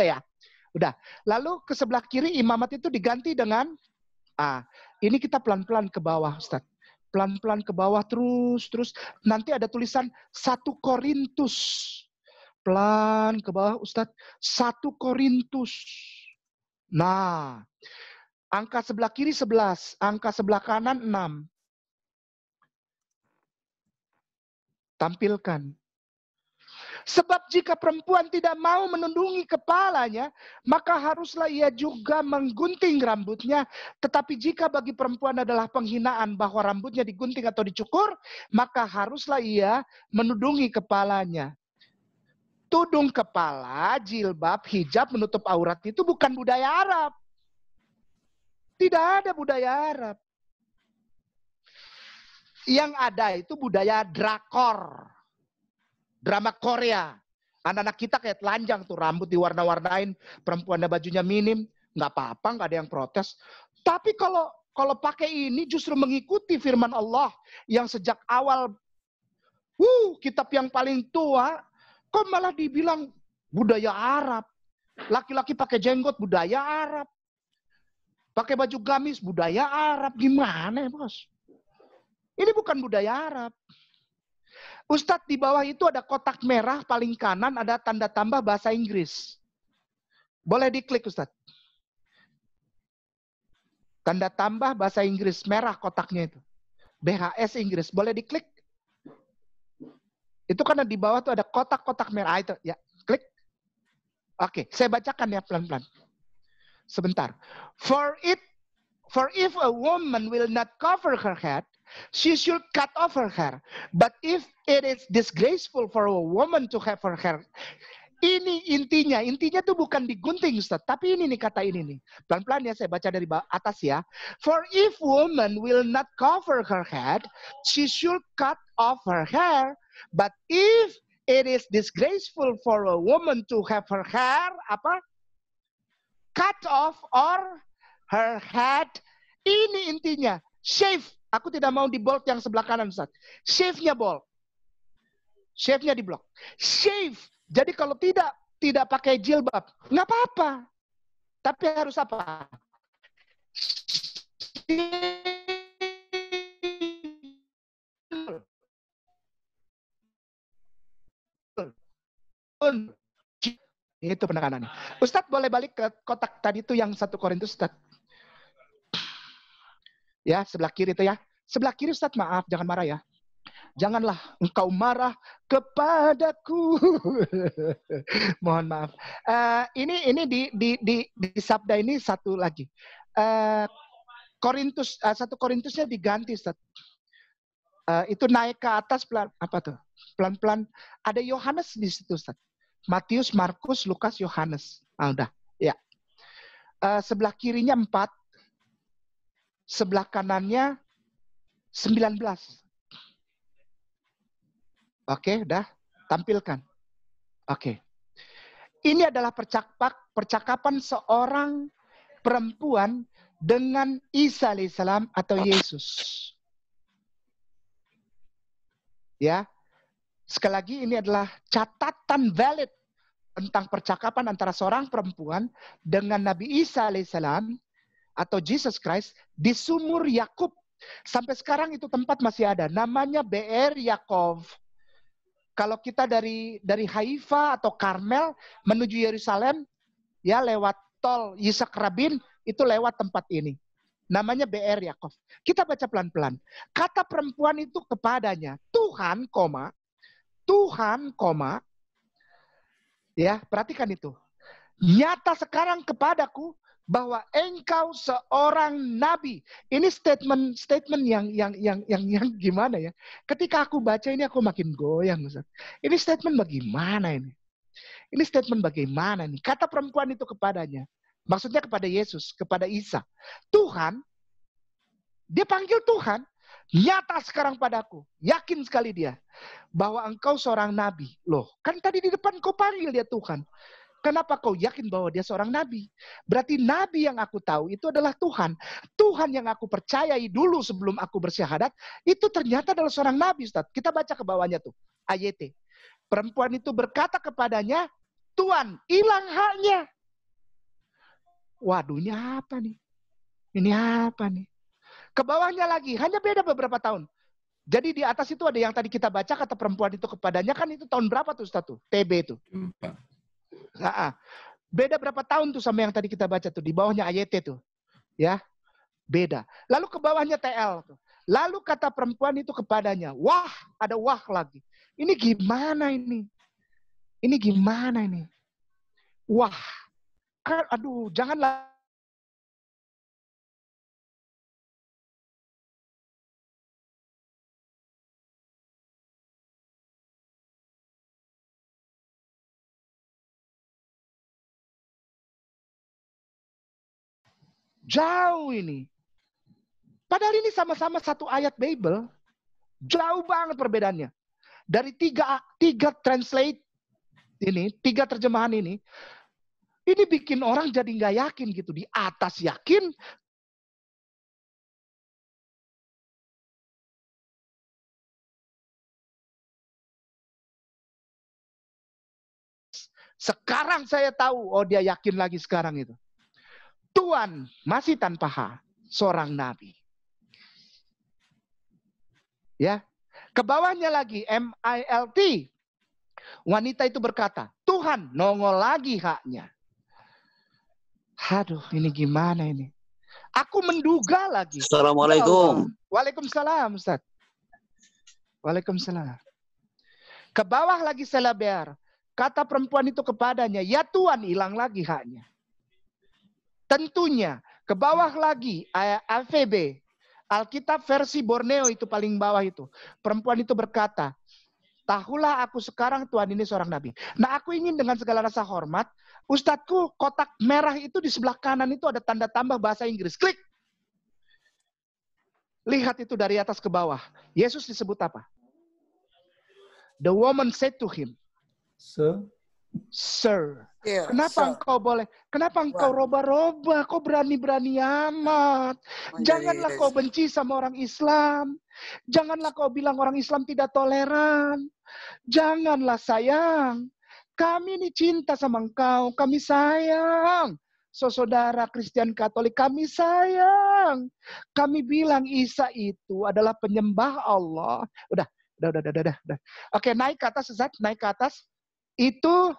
Udah. Lalu ke sebelah kiri imamat itu diganti dengan ini kita pelan-pelan ke bawah, Ustaz. Pelan-pelan ke bawah terus nanti ada tulisan 1 Korintus. Pelan ke bawah, Ustaz. 1 Korintus. Nah, angka sebelah kiri 11, angka sebelah kanan 6. Tampilkan. Sebab jika perempuan tidak mau menundungi kepalanya, maka haruslah ia juga menggunting rambutnya. Tetapi jika bagi perempuan adalah penghinaan bahwa rambutnya digunting atau dicukur, maka haruslah ia menundungi kepalanya. Tudung kepala, jilbab, hijab, menutup aurat itu bukan budaya Arab. Tidak ada budaya Arab. Yang ada itu budaya drakor. Drama Korea. Anak-anak kita kayak telanjang tuh, rambut diwarna-warnain, perempuannya bajunya minim, nggak apa-apa, nggak ada yang protes. Tapi kalau pakai ini justru mengikuti firman Allah yang sejak awal, kitab yang paling tua, kok malah dibilang budaya Arab. Laki-laki pakai jenggot, budaya Arab. Pakai baju gamis, budaya Arab. Gimana ya, Bos? Ini bukan budaya Arab. Ustadz, di bawah itu ada kotak merah, paling kanan ada tanda tambah bahasa Inggris. Boleh diklik, Ustadz. Tanda tambah bahasa Inggris, merah kotaknya itu. BHS Inggris, boleh diklik. Itu karena di bawah itu ada kotak-kotak merah. Itu, ya, klik. Oke, saya bacakan ya pelan-pelan. Sebentar. For if a woman will not cover her head, she should cut off her hair. But if it is disgraceful for a woman to have her hair Ini intinya. Intinya tuh bukan digunting, Ustaz. Tapi ini nih kata ini nih. Pelan-pelan ya, saya baca dari atas ya. For if woman will not cover her head, she should cut off her hair. But if it is disgraceful for a woman to have her hair, cut off or her head. Ini intinya. Shave. Aku tidak mau di bold yang sebelah kanan, Ustaz. Shave-nya bold. Shave-nya di blok. Shave. Jadi kalau tidak pakai jilbab, nggak apa-apa. Tapi harus apa? Itu penekanannya. Ustadz boleh balik ke kotak tadi itu yang 1 Korintus, Ustadz. Ya, sebelah kiri itu ya. Sebelah kiri, Ustadz, maaf, jangan marah ya. Janganlah engkau marah kepadaku. Mohon maaf. Ini di sabda ini satu lagi. 1 Korintusnya diganti, Ustaz. Itu naik ke atas pelan-pelan. Ada Yohanes di situ, Ustaz. Matius, Markus, Lukas, Yohanes. Udah, ya. Sebelah kirinya 4. Sebelah kanannya 19. Oke, udah tampilkan. Oke. Ini adalah percakapan seorang perempuan dengan Isa alaihissalam atau Yesus. Ya. Sekali lagi ini adalah catatan valid tentang percakapan antara seorang perempuan dengan Nabi Isa alaihissalam atau Jesus Christ di sumur Yakub. Sampai sekarang itu tempat masih ada. Namanya Be'er Yakov. Kalau kita dari Haifa atau Karmel menuju Yerusalem, ya lewat tol Yitzhak Rabin, itu lewat tempat ini. Namanya Be'er Yakov. Kita baca pelan-pelan. Kata perempuan itu kepadanya, Tuhan, ya perhatikan itu. Nyata sekarang kepadaku bahwa engkau seorang nabi. Ini statement yang gimana ya? Ketika aku baca ini aku makin goyang, Ustaz. Ini statement bagaimana ini? Ini statement bagaimana nih? Kata perempuan itu kepadanya. Maksudnya kepada Yesus, kepada Isa. Tuhan, dia panggil Tuhan. Nyata sekarang padaku. Yakin sekali dia. Bahwa engkau seorang nabi. Loh, kan tadi di depan kau panggil dia Tuhan. Kenapa kau yakin bahwa dia seorang nabi? Berarti nabi yang aku tahu itu adalah Tuhan. Tuhan yang aku percayai dulu sebelum aku bersyahadat, itu ternyata adalah seorang nabi, Ustaz. Kita baca ke bawahnya tuh, ayat. Perempuan itu berkata kepadanya, Tuhan, hilang haknya. Waduh, ini apa nih? Ini apa nih? Ke bawahnya lagi, hanya beda beberapa tahun. Jadi di atas itu ada yang tadi kita baca, kata perempuan itu kepadanya, kan itu tahun berapa tuh, Ustaz tuh? TB itu. Beda berapa tahun tuh sama yang tadi kita baca tuh. Di bawahnya ayat tuh. Ya, beda. Lalu ke bawahnya TL tuh. Lalu kata perempuan itu kepadanya, wah, ada wah lagi. Ini gimana ini? Ini gimana ini? Wah, aduh, janganlah. Jauh ini. Padahal ini sama-sama satu ayat Bible. Jauh banget perbedaannya. Dari tiga translate ini, 3 terjemahan ini bikin orang jadi nggak yakin gitu. Di atas yakin, sekarang saya tahu, oh dia yakin lagi sekarang itu. Tuhan masih tanpa hak, seorang nabi. Ya, ke bawahnya lagi MILT. Wanita itu berkata, Tuhan nongol lagi haknya. Aduh, ini gimana ini? Aku menduga lagi. Assalamualaikum. Waalaikumsalam, Ustaz. Waalaikumsalam. Ke bawah lagi selaber. Kata perempuan itu kepadanya, ya Tuhan, hilang lagi haknya. Tentunya, ke bawah lagi, AVB, Alkitab versi Borneo itu paling bawah itu. Perempuan itu berkata, Tahulah aku sekarang Tuhan ini seorang nabi. Nah, aku ingin dengan segala rasa hormat, Ustadzku, kotak merah itu di sebelah kanan itu ada tanda tambah bahasa Inggris. Klik. Lihat itu dari atas ke bawah. Yesus disebut apa? The woman said to him, Sir. Yeah, Kenapa engkau boleh? Kenapa engkau roba-roba? Kau berani-berani amat. Janganlah kau benci sama orang Islam. Janganlah kau bilang orang Islam tidak toleran. Janganlah sayang. Kami ini cinta sama engkau. Kami sayang. Saudara Kristen Katolik, kami sayang. Kami bilang Isa itu adalah penyembah Allah. Udah. Oke, naik ke atas, Ustaz. Naik ke atas. Itu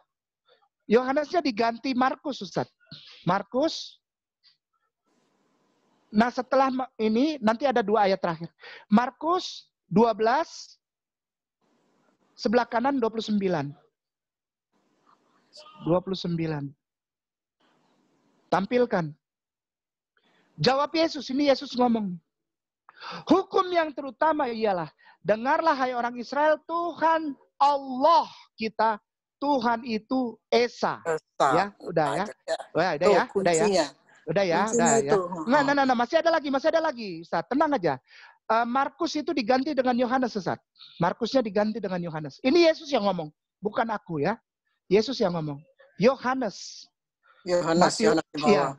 Yohanesnya diganti Markus, Ustaz. Markus. Nah, setelah ini nanti ada 2 ayat terakhir. Markus 12, sebelah kanan 29. 29. Tampilkan. Jawab Yesus, ini Yesus ngomong. Hukum yang terutama ialah, dengarlah hai orang Israel, Tuhan Allah kita, Tuhan itu Esa. Ya, udah ya. Udah ya. Nah, masih ada lagi. Ustaz, tenang aja. Markus itu diganti dengan Yohanes, Ustaz. Markusnya diganti dengan Yohanes. Ini Yesus yang ngomong, bukan aku ya. Yesus yang ngomong. Yohanes di bawah. Ya,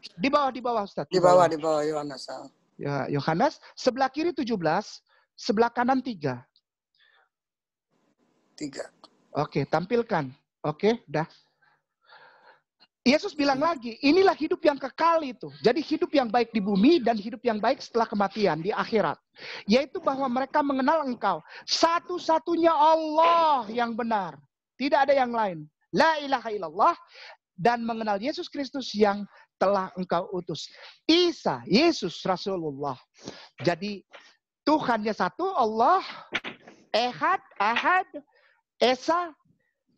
di bawah Ustaz. Di bawah Yohanes. Ya, Yohanes, sebelah kiri 17, sebelah kanan 3. Oke, tampilkan. Oke, dah. Yesus bilang lagi, inilah hidup yang kekal itu. Jadi hidup yang baik di bumi dan hidup yang baik setelah kematian di akhirat. Yaitu bahwa mereka mengenal engkau. Satu-satunya Allah yang benar. Tidak ada yang lain. La ilaha illallah. Dan mengenal Yesus Kristus yang telah engkau utus. Isa, Yesus Rasulullah. Jadi Tuhannya satu, Allah, Ehad, Ahad, Esa.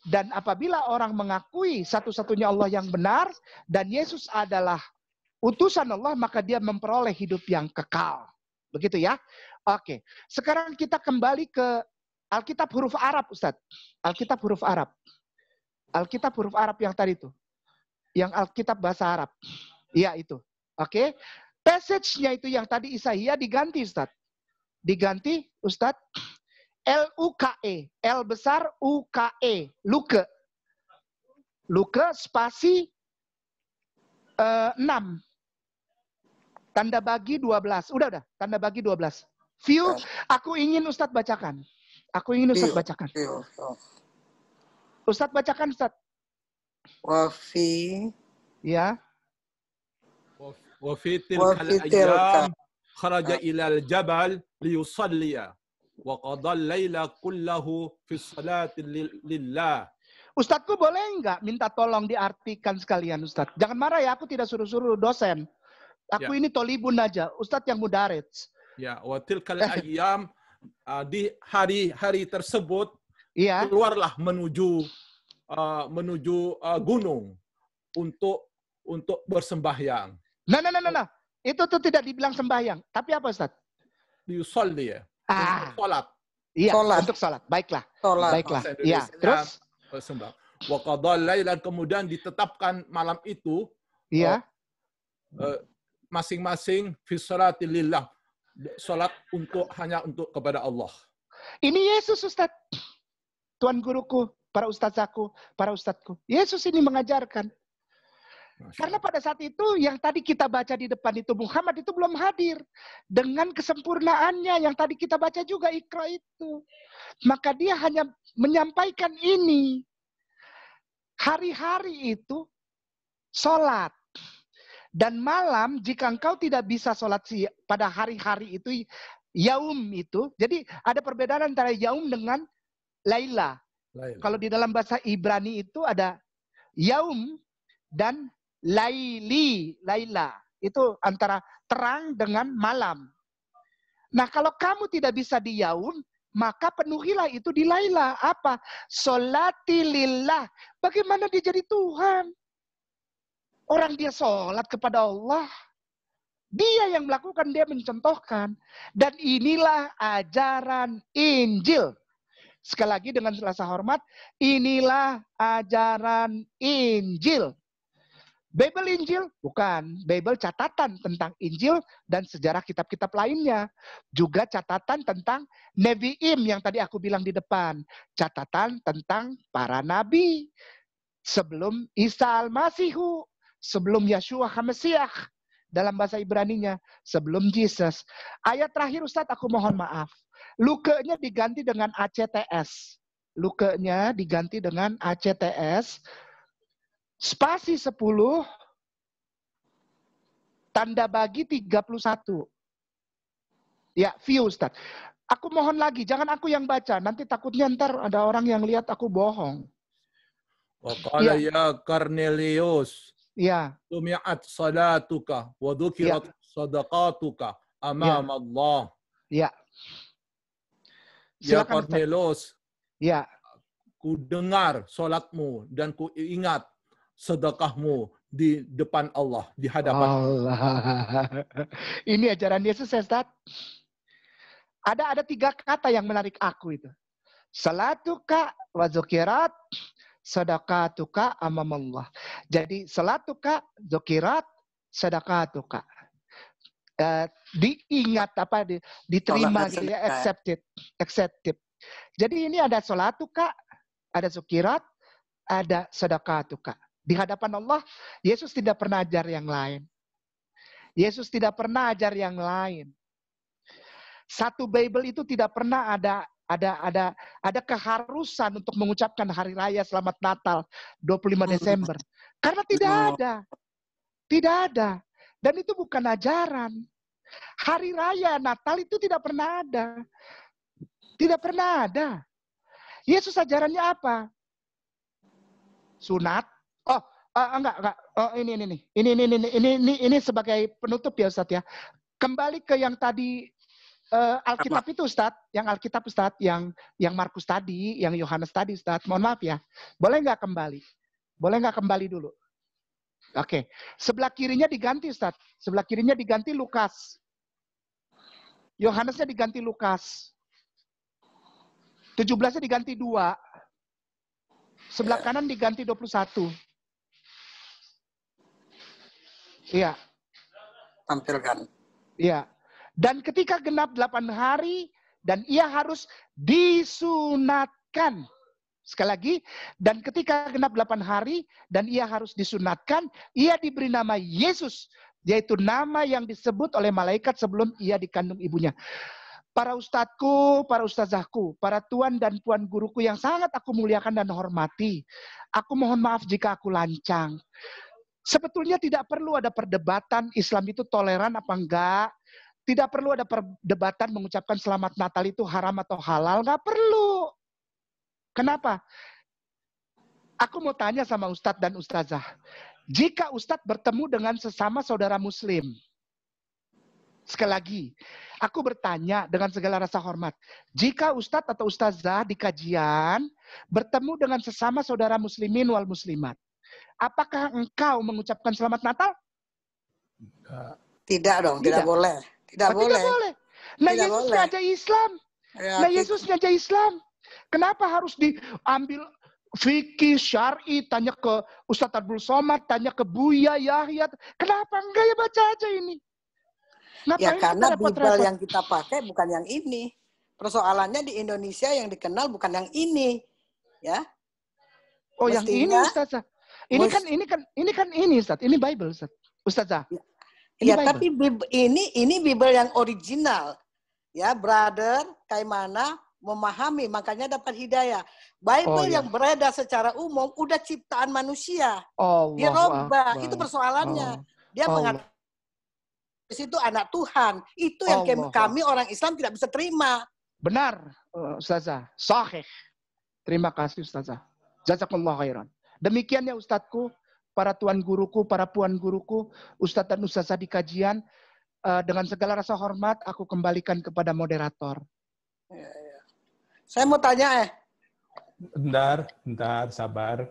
Dan apabila orang mengakui satu-satunya Allah yang benar dan Yesus adalah utusan Allah, maka dia memperoleh hidup yang kekal. Begitu ya? Oke. Sekarang kita kembali ke Alkitab huruf Arab, Ustaz. Alkitab huruf Arab. Alkitab huruf Arab yang tadi itu. Yang Alkitab bahasa Arab. Iya itu. Oke. Passage-nya itu yang tadi Isaia diganti, Ustaz. Diganti, Ustaz. L-U-K-E. L besar U-K-E. Luke. Luke spasi 6. Tanda bagi 12. Udah. Tanda bagi 12. View, aku ingin Ustadz bacakan. Bacakan. Ustadz bacakan, Ustadz. Wafi. Ya. Wafi tilkal ayyam kharaja ilal jabal liyusalliya. Wa qadal laila kullahu fi salati lillah. Ustadzku boleh nggak minta tolong diartikan sekalian, Ustadz? Jangan marah ya, aku tidak suruh-suruh dosen. Aku ini tolibun aja, Ustadz yang mudarits. Ya, wa tilkal ayyam, di hari-hari tersebut iya. Keluarlah menuju gunung untuk bersembahyang. Nah. Itu tuh tidak dibilang sembahyang, tapi apa, Ustadz? Yusolli ya. Sholat. Iya, untuk sholat. Baiklah. Baiklah. Iya, terus? Wa qadal lailan, kemudian ditetapkan malam itu. Iya. Masing-masing fi sholati lillah. Sholat hanya untuk kepada Allah. Ini Yesus, Ustaz. Tuan guruku, para ustazaku, para ustadzku. Yesus ini mengajarkan. Karena pada saat itu yang tadi kita baca di depan itu Muhammad itu belum hadir. Dengan kesempurnaannya yang tadi kita baca juga Iqra itu. Maka dia hanya menyampaikan ini. Hari-hari itu sholat. Dan malam jika engkau tidak bisa sholat pada hari-hari itu, yaum itu. Jadi ada perbedaan antara yaum dengan laila. Kalau di dalam bahasa Ibrani itu ada yaum dan laila. Itu antara terang dengan malam. Nah, kalau kamu tidak bisa di yaum, maka penuhilah itu di laila. Apa? Sholati lillah. Bagaimana dia jadi Tuhan? Orang dia sholat kepada Allah. Dia yang melakukan, dia mencontohkan. Dan inilah ajaran Injil. Sekali lagi dengan rasa hormat, inilah ajaran Injil. Bible Injil? Bukan. Bible catatan tentang Injil dan sejarah kitab-kitab lainnya. Juga catatan tentang Nevi'im yang tadi aku bilang di depan. Catatan tentang para nabi. Sebelum Isa Al-Masihu. Sebelum Yeshua HaMesiah. Dalam bahasa Ibraninya. Sebelum Jesus. Ayat terakhir Ustadz, aku mohon maaf. Luke-nya diganti dengan ACTS. Luke-nya diganti dengan ACTS. Spasi 10, tanda bagi 31. Ya, view Ustaz. Aku mohon lagi, jangan aku yang baca. Nanti takutnya ntar ada orang yang lihat aku bohong. Waqala ya Cornelius. Ya. Sumi'at salatuka wa dhukirat sadaqatuka amam Allah. Ya. Ya Cornelius. Ya. Ku dengar salatmu dan ku ingat sedekahmu di depan Allah, di hadapan Allah. Ini ajaran Yesus, Ustaz. Ada 3 kata yang menarik aku itu. Salatuka wa zukirat, sadaqatuka amamallah. Jadi salatuka, zukirat, sadaqatuka. Diingat apa? Diterima, gitu ya, accepted. Jadi ini ada salatuka, ada zukirat, ada sadaqatuka. Di hadapan Allah, Yesus tidak pernah ajar yang lain. Yesus tidak pernah ajar yang lain. Satu Bible itu tidak pernah ada keharusan untuk mengucapkan hari raya Selamat Natal 25 Desember. Karena tidak ada. Tidak ada. Dan itu bukan ajaran. Hari raya Natal itu tidak pernah ada. Tidak pernah ada. Yesus ajarannya apa? Sunat. Enggak. Oh, ini sebagai penutup ya Ustaz ya. Kembali ke yang tadi Alkitab itu Ustaz, yang Alkitab Ustaz, yang Markus tadi, yang Yohanes tadi Ustaz. Mohon maaf ya. Boleh nggak kembali? Boleh nggak kembali dulu? Oke. Sebelah kirinya diganti Ustaz. Sebelah kirinya diganti Lukas. Yohanesnya diganti Lukas. 17-nya diganti 2. Sebelah kanan diganti 21. Iya. Tampilkan. Iya. Dan ketika genap 8 hari, dan ia harus disunatkan. Sekali lagi, dan ketika genap 8 hari, dan ia harus disunatkan, ia diberi nama Yesus, yaitu nama yang disebut oleh malaikat sebelum ia dikandung ibunya. Para ustadzku, para ustazahku, para tuan dan puan guruku yang sangat aku muliakan dan hormati, aku mohon maaf jika aku lancang. Sebetulnya tidak perlu ada perdebatan Islam itu toleran apa enggak. Tidak perlu ada perdebatan mengucapkan Selamat Natal itu haram atau halal. Enggak perlu. Kenapa? Aku mau tanya sama Ustadz dan Ustazah. Jika Ustadz bertemu dengan sesama saudara Muslim. Sekali lagi, aku bertanya dengan segala rasa hormat. Jika Ustadz atau Ustazah di kajian bertemu dengan sesama saudara Muslimin wal Muslimat. Apakah engkau mengucapkan Selamat Natal? Tidak dong, tidak boleh. Tidak boleh. Nah, Yesus ngajak Islam. Nah, Yesus ngajak Islam. Kenapa harus diambil fikih, syar'i, tanya ke Ustadz Abdul Somad, tanya ke Buya, Yahya. Kenapa enggak ya baca aja ini? Ngapain ya karena Bible yang kita pakai bukan yang ini. Persoalannya di Indonesia yang dikenal bukan yang ini. Ya. Oh, mestinya, yang ini Ustazah. Ini kan Ustaz. Ini Bible Ustaz. Ustazah. Ya, tapi ini Bible yang original. Ya, brother, kayak mana memahami, makanya dapat hidayah. Bible yang beredar secara umum udah ciptaan manusia. Dirubah, itu persoalannya. Dia mengatakan itu anak Tuhan. Itu yang kami orang Islam tidak bisa terima. Benar, Ustazah. Sahih. Terima kasih Ustazah. Jazakallah khairan. Demikian ya Ustadzku, para tuan guruku, para puan guruku, Ustadz dan Ustazah di kajian. Dengan segala rasa hormat, aku kembalikan kepada moderator. Saya mau tanya Bentar, sabar.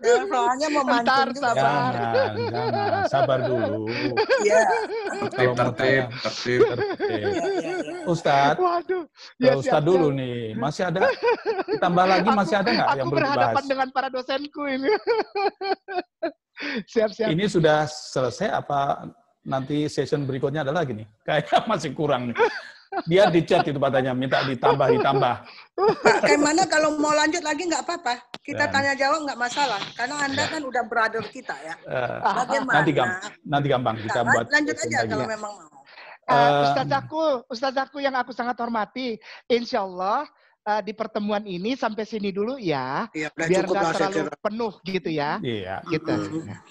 Ya, soalnya memancing juga. sabar. Jangan, sabar dulu. Iya. Kalau mau tanya, Tertib. Iya. Ustadz, Waduh. ke Ustadz dulu nih. Masih ada? Ditambah lagi masih ada nggak yang belum dibahas? Aku berhadapan dengan para dosenku ini. Siap. Ini sudah selesai apa nanti session berikutnya ada lagi nih? Kayaknya masih kurang nih. Dia di chat itu katanya, minta ditambah. Pak, kayak mana kalau mau lanjut lagi nggak apa-apa. Kita Ya. tanya jawab nggak masalah. Karena Anda kan udah brother kita ya. Bagaimana? Nanti gampang kita buat. Lanjut aja lagi kalau ya. memang mau. Ustadzaku yang aku sangat hormati, insya Allah di pertemuan ini sampai sini dulu ya, Iya, udah biar cukup nggak lah, saya terlalu kira. penuh gitu ya. Iya. Gitu.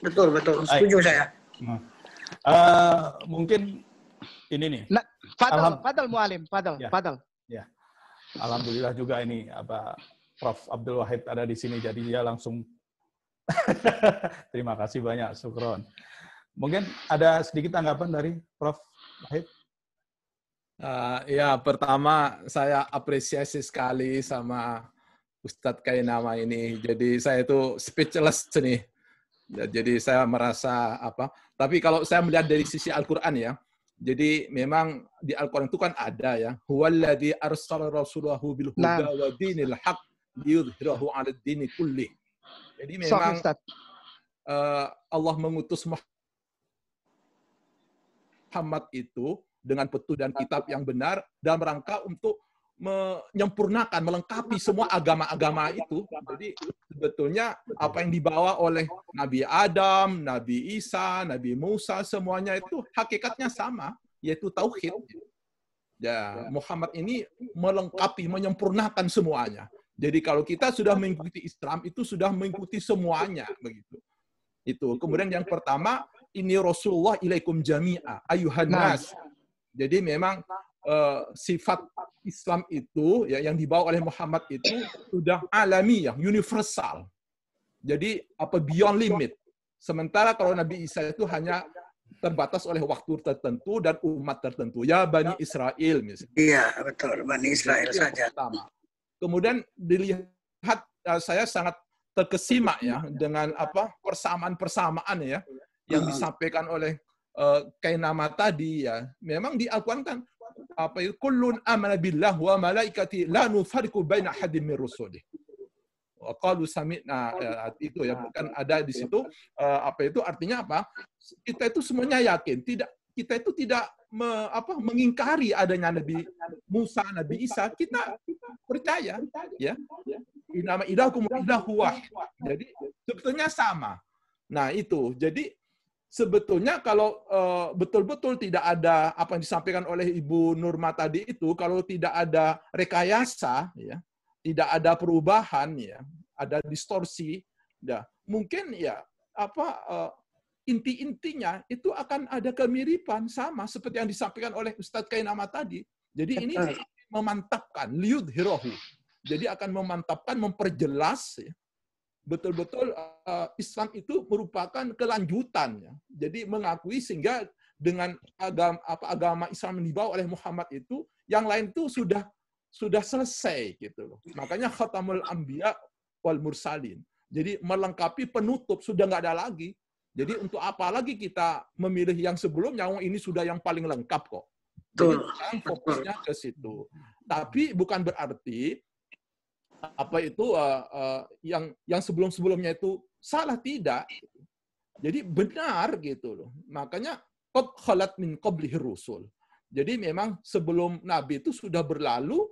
Betul. Setuju saya. Mungkin ini nih. Nah, Fadal Mualim, Fadal. Ya. Alhamdulillah juga ini Prof. Abdul Wahid ada di sini, jadi dia langsung terima kasih banyak, syukron. Mungkin ada sedikit tanggapan dari Prof. Wahid? Ya, pertama saya apresiasi sekali sama Ustadz Kainama ini. Jadi saya itu speechless nih. Ya, jadi saya merasa tapi kalau saya melihat dari sisi Al-Quran ya, jadi memang di Al-Quran itu kan ada ya, huwallazi arsala rasulahu bil huda wa dinil haq liyudhhirahu 'ala ad-dini kullih. Jadi memang Allah mengutus Muhammad itu dengan petunjuk dan kitab yang benar dalam rangka untuk menyempurnakan, melengkapi semua agama-agama itu. Jadi sebetulnya apa yang dibawa oleh Nabi Adam, Nabi Isa, Nabi Musa, semuanya itu hakikatnya sama, yaitu tauhid. Ya, Muhammad ini melengkapi, menyempurnakan semuanya. Jadi kalau kita sudah mengikuti Islam, itu sudah mengikuti semuanya, begitu. Itu. Kemudian yang pertama, ini Rasulullah ilaikum jami'a, ayuhan nas. Jadi memang sifat Islam itu ya yang dibawa oleh Muhammad itu sudah alami, universal. Jadi beyond limit. Sementara kalau Nabi Isa itu hanya terbatas oleh waktu tertentu dan umat tertentu. Ya Bani Israel misalnya. Iya, betul. Bani Israel saja. Pertama. Kemudian dilihat saya sangat terkesima ya dengan persamaan-persamaan ya yang disampaikan oleh Kainama tadi ya. Memang di Al-Quran kan kullun amana billah wa malaikati la nufarriqu baina ahadin min rusulih. Wa qalu sami'na, itu ya, kan ada di situ artinya apa? Kita itu semuanya yakin, kita itu tidak mengingkari adanya Nabi Musa, Nabi Isa, kita percaya ya. Innama ilahukum ilahu wahid. Jadi sebetulnya sama. Nah, itu. Jadi sebetulnya kalau betul-betul tidak ada apa yang disampaikan oleh Ibu Nurma tadi itu, kalau tidak ada rekayasa, ya, tidak ada perubahan, ya, ada distorsi, ya, mungkin ya inti-intinya itu akan ada kemiripan sama seperti yang disampaikan oleh Ustadz Kainama tadi. Jadi ini memantapkan, liyudhhirahu. Jadi akan memantapkan, memperjelas. Ya, betul-betul Islam itu merupakan kelanjutan, ya. Jadi mengakui sehingga dengan agama Islam yang dibawa oleh Muhammad itu, yang lain itu sudah selesai gitu loh. Makanya khatamul anbiya wal mursalin. Jadi melengkapi, penutup, sudah nggak ada lagi. Jadi untuk apa lagi kita memilih yang sebelumnya? Ini sudah yang paling lengkap kok. Jadi fokusnya ke situ. Tapi bukan berarti yang sebelum-sebelumnya itu salah, tidak. Jadi benar gitu loh. Makanya qad khalat min qablihi rusul. Jadi memang sebelum Nabi itu sudah berlalu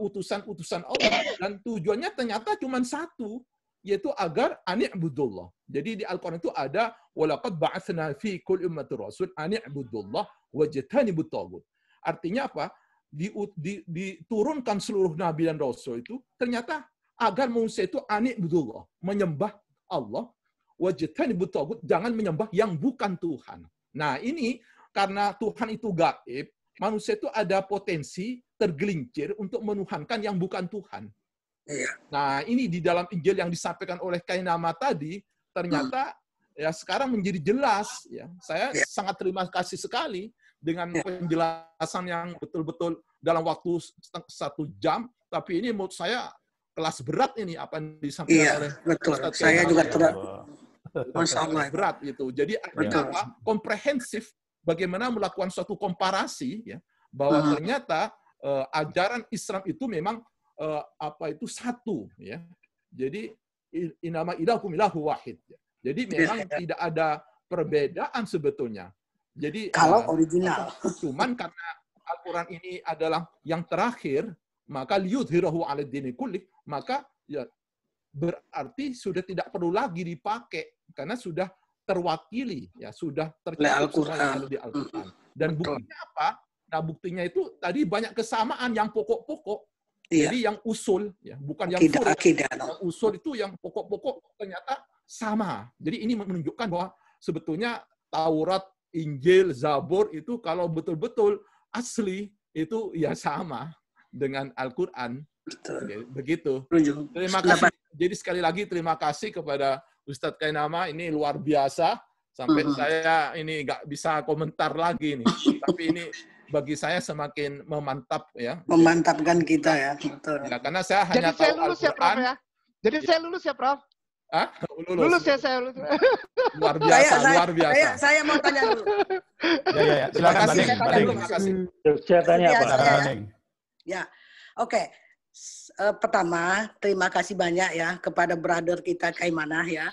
utusan-utusan Allah, dan tujuannya ternyata cuma satu, yaitu agar ani'budullah. Jadi di Al-Quran itu ada walaqad ba'atsna fi kulli ummatin rasul ani'budullah wajtanibut taghut. Artinya apa? Diturunkan seluruh nabi dan rasul itu ternyata agar manusia itu ani'budullah, menyembah Allah, wajtanibut taghut, jangan menyembah yang bukan Tuhan. Nah, ini karena Tuhan itu gaib, manusia itu ada potensi tergelincir untuk menuhankan yang bukan Tuhan. Nah, ini di dalam Injil yang disampaikan oleh Kainama tadi, ternyata ya sekarang menjadi jelas. Ya. Saya sangat terima kasih sekali dengan penjelasan yang betul-betul dalam waktu 1 jam, tapi ini menurut saya kelas berat ini apa yang disampaikan oleh betul. Ustadz Saya juga Masya Allah, berat gitu. Jadi artinya apa? Komprehensif. Bagaimana melakukan suatu komparasi ya bahwa ternyata ajaran Islam itu memang satu ya. Jadi inama ilahukum ilahu wahid. Jadi memang tidak ada perbedaan sebetulnya. Jadi kalau original. Cuman karena Al-Quran ini adalah yang terakhir, maka liyudhirahu 'ala dini kulli, maka ya berarti sudah tidak perlu lagi dipakai karena sudah terwakili, ya sudah tercakup semua yang ada di Al-Quran. Dan buktinya apa? Nah, buktinya itu tadi banyak kesamaan yang pokok-pokok. Jadi yang usul, ya bukan yang furu. Yang usul itu yang pokok-pokok ternyata sama. Jadi ini menunjukkan bahwa sebetulnya Taurat, Injil, Zabur itu kalau betul-betul asli itu ya sama dengan Al-Quran. Begitu. Terima kasih. Jadi sekali lagi terima kasih kepada Ustadz Kainama, ini luar biasa. Sampai saya ini nggak bisa komentar lagi nih. Tapi ini bagi saya semakin memantap ya. Memantapkan kita ya. Betul. Ya, karena saya hanya tahu Al-Quran. Jadi saya lulus ya, Prof? Hah? Lulus ya saya lulus. Luar biasa, luar biasa. Saya mau tanya dulu. Ya. Silakan, Terima kasih. Saya tanya apa? Ya, oke. Pertama, terima kasih banyak ya kepada brother kita Kaimanah ya.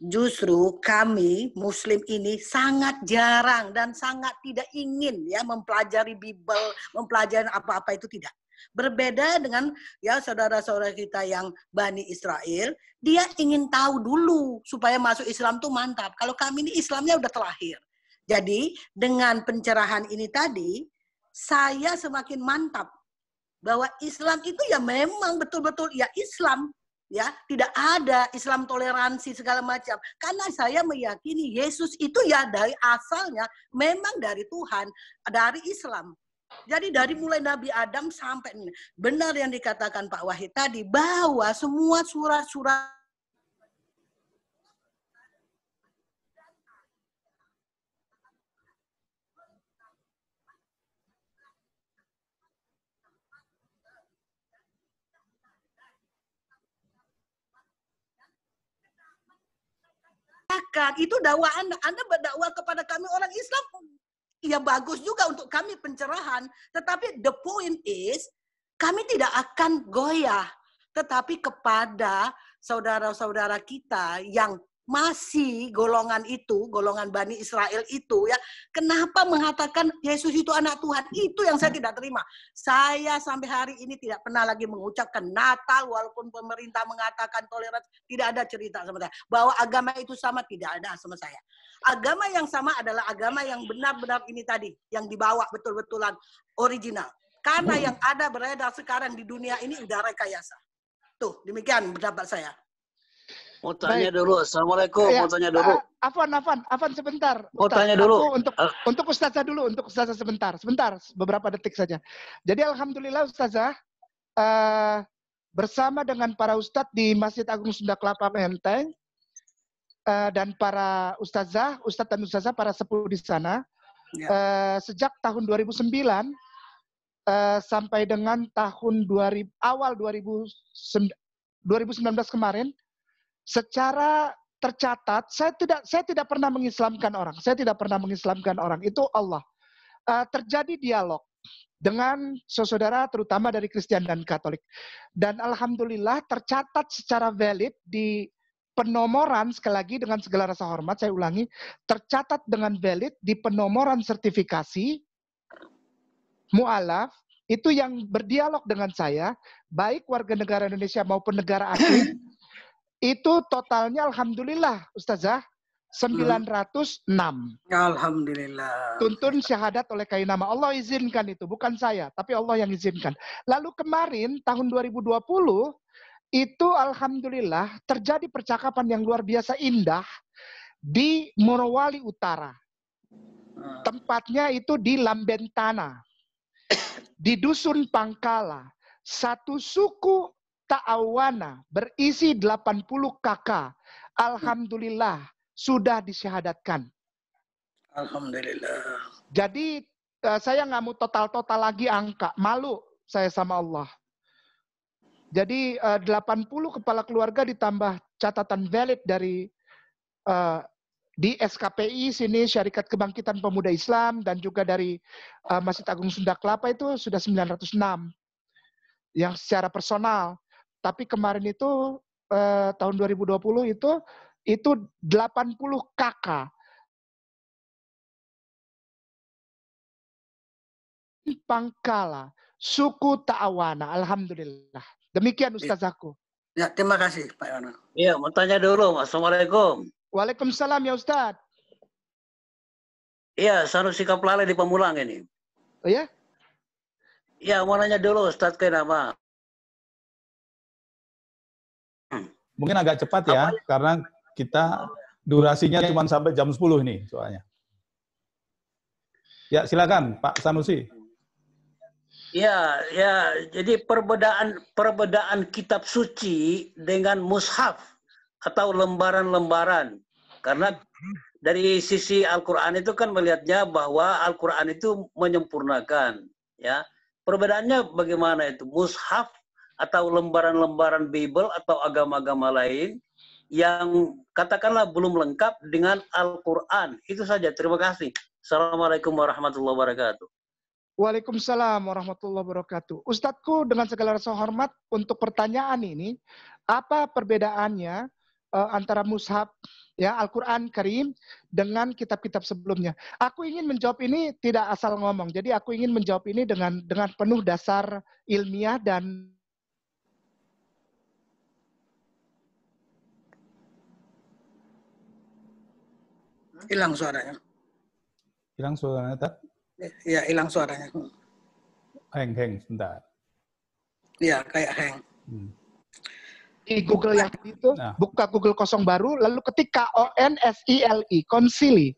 Justru kami Muslim ini sangat jarang dan sangat tidak ingin ya mempelajari Bible, mempelajari apa-apa itu tidak. Berbeda dengan ya saudara-saudara kita yang Bani Israel, dia ingin tahu dulu supaya masuk Islam tuh mantap. Kalau kami ini Islamnya udah terlahir. Jadi dengan pencerahan ini tadi, saya semakin mantap bahwa Islam itu ya memang betul-betul ya Islam. Ya, tidak ada Islam toleransi segala macam. Karena saya meyakini Yesus itu ya dari asalnya memang dari Tuhan, dari Islam. Jadi dari mulai Nabi Adam sampai ini. Benar yang dikatakan Pak Wahid tadi, bahwa semua surat-surat itu dakwaan Anda berdakwah kepada kami orang Islam ya bagus juga untuk kami pencerahan, tetapi the point is kami tidak akan goyah, tetapi kepada saudara-saudara kita yang masih golongan itu, golongan Bani Israel itu ya, kenapa mengatakan Yesus itu anak Tuhan? Itu yang saya tidak terima. Saya sampai hari ini tidak pernah lagi mengucapkan Natal walaupun pemerintah mengatakan toleransi, tidak ada cerita sama saya. Bahwa agama itu sama, tidak ada sama saya. Agama yang sama adalah agama yang benar-benar ini tadi, yang dibawa betul-betulan original. Karena yang ada beredar sekarang di dunia ini udah rekayasa. Tuh, demikian pendapat saya. Mau tanya dulu, Assalamualaikum. Ya, mau tanya dulu. Afwan sebentar. Mau tanya dulu. Untuk Ustazah dulu, untuk Ustazah sebentar, beberapa detik saja. Jadi alhamdulillah Ustazah bersama dengan para ustadz di Masjid Agung Sunda Kelapa Menteng dan para ustazah, ustadz dan ustazah para sepuh di sana sejak tahun 2009 sampai dengan tahun awal 2019 kemarin. Secara tercatat, saya tidak pernah mengislamkan orang. Saya tidak pernah mengislamkan orang. Itu Allah. Terjadi dialog dengan saudara terutama dari Kristen dan Katolik. Dan alhamdulillah tercatat secara valid di penomoran, sekali lagi dengan segala rasa hormat, saya ulangi, tercatat dengan valid di penomoran sertifikasi mu'alaf, itu yang berdialog dengan saya, baik warga negara Indonesia maupun negara asing, itu totalnya alhamdulillah Ustazah 906. Alhamdulillah. Tuntun syahadat oleh Kainama. Allah izinkan itu, bukan saya, tapi Allah yang izinkan. Lalu kemarin tahun 2020 itu alhamdulillah terjadi percakapan yang luar biasa indah di Morowali Utara. Tempatnya itu di Lambentana. Di Dusun Pangkala. Satu suku Ta'awana berisi 80 kakak. Alhamdulillah sudah disyahadatkan. Alhamdulillah. Jadi saya nggak mau total-total lagi angka. Malu saya sama Allah. Jadi 80 kepala keluarga ditambah catatan valid dari di SKPI sini, Syarikat Kebangkitan Pemuda Islam, dan juga dari Masjid Agung Sunda Kelapa itu sudah 906 yang secara personal. Tapi kemarin itu tahun 2020 itu 80 kakak. Pangkala, suku Ta'awana, alhamdulillah. Demikian Ustazaku. Ya, terima kasih Pak Yono. Iya, mau tanya dulu. Assalamualaikum. Waalaikumsalam ya Ustaz. Iya, Sanusi Kaplale di Pamulang ini. Oh ya? Iya, mau nanya dulu Ustaz Kainama. Mungkin agak cepat ya, karena kita durasinya cuma sampai jam 10 nih soalnya. Ya, silakan Pak Sanusi. Ya, jadi perbedaan kitab suci dengan mushaf atau lembaran-lembaran. Karena dari sisi Al-Qur'an itu kan melihatnya bahwa Al-Qur'an itu menyempurnakan, ya. Perbedaannya bagaimana itu? Mushaf atau lembaran-lembaran Bible atau agama-agama lain yang katakanlah belum lengkap dengan Al-Qur'an. Itu saja. Terima kasih. Assalamualaikum warahmatullahi wabarakatuh. Waalaikumsalam warahmatullahi wabarakatuh. Ustadzku, dengan segala rasa hormat untuk pertanyaan ini, apa perbedaannya antara mushaf ya Al-Qur'an Karim dengan kitab-kitab sebelumnya? Aku ingin menjawab ini tidak asal ngomong. Jadi aku ingin menjawab ini dengan penuh dasar ilmiah dan Hilang suaranya. Hilang suaranya, tak? Ya, hilang suaranya. Heng, sebentar. Iya, kayak hang. di Google yang itu, buka Google kosong baru, lalu ketik KONSILI, konsili.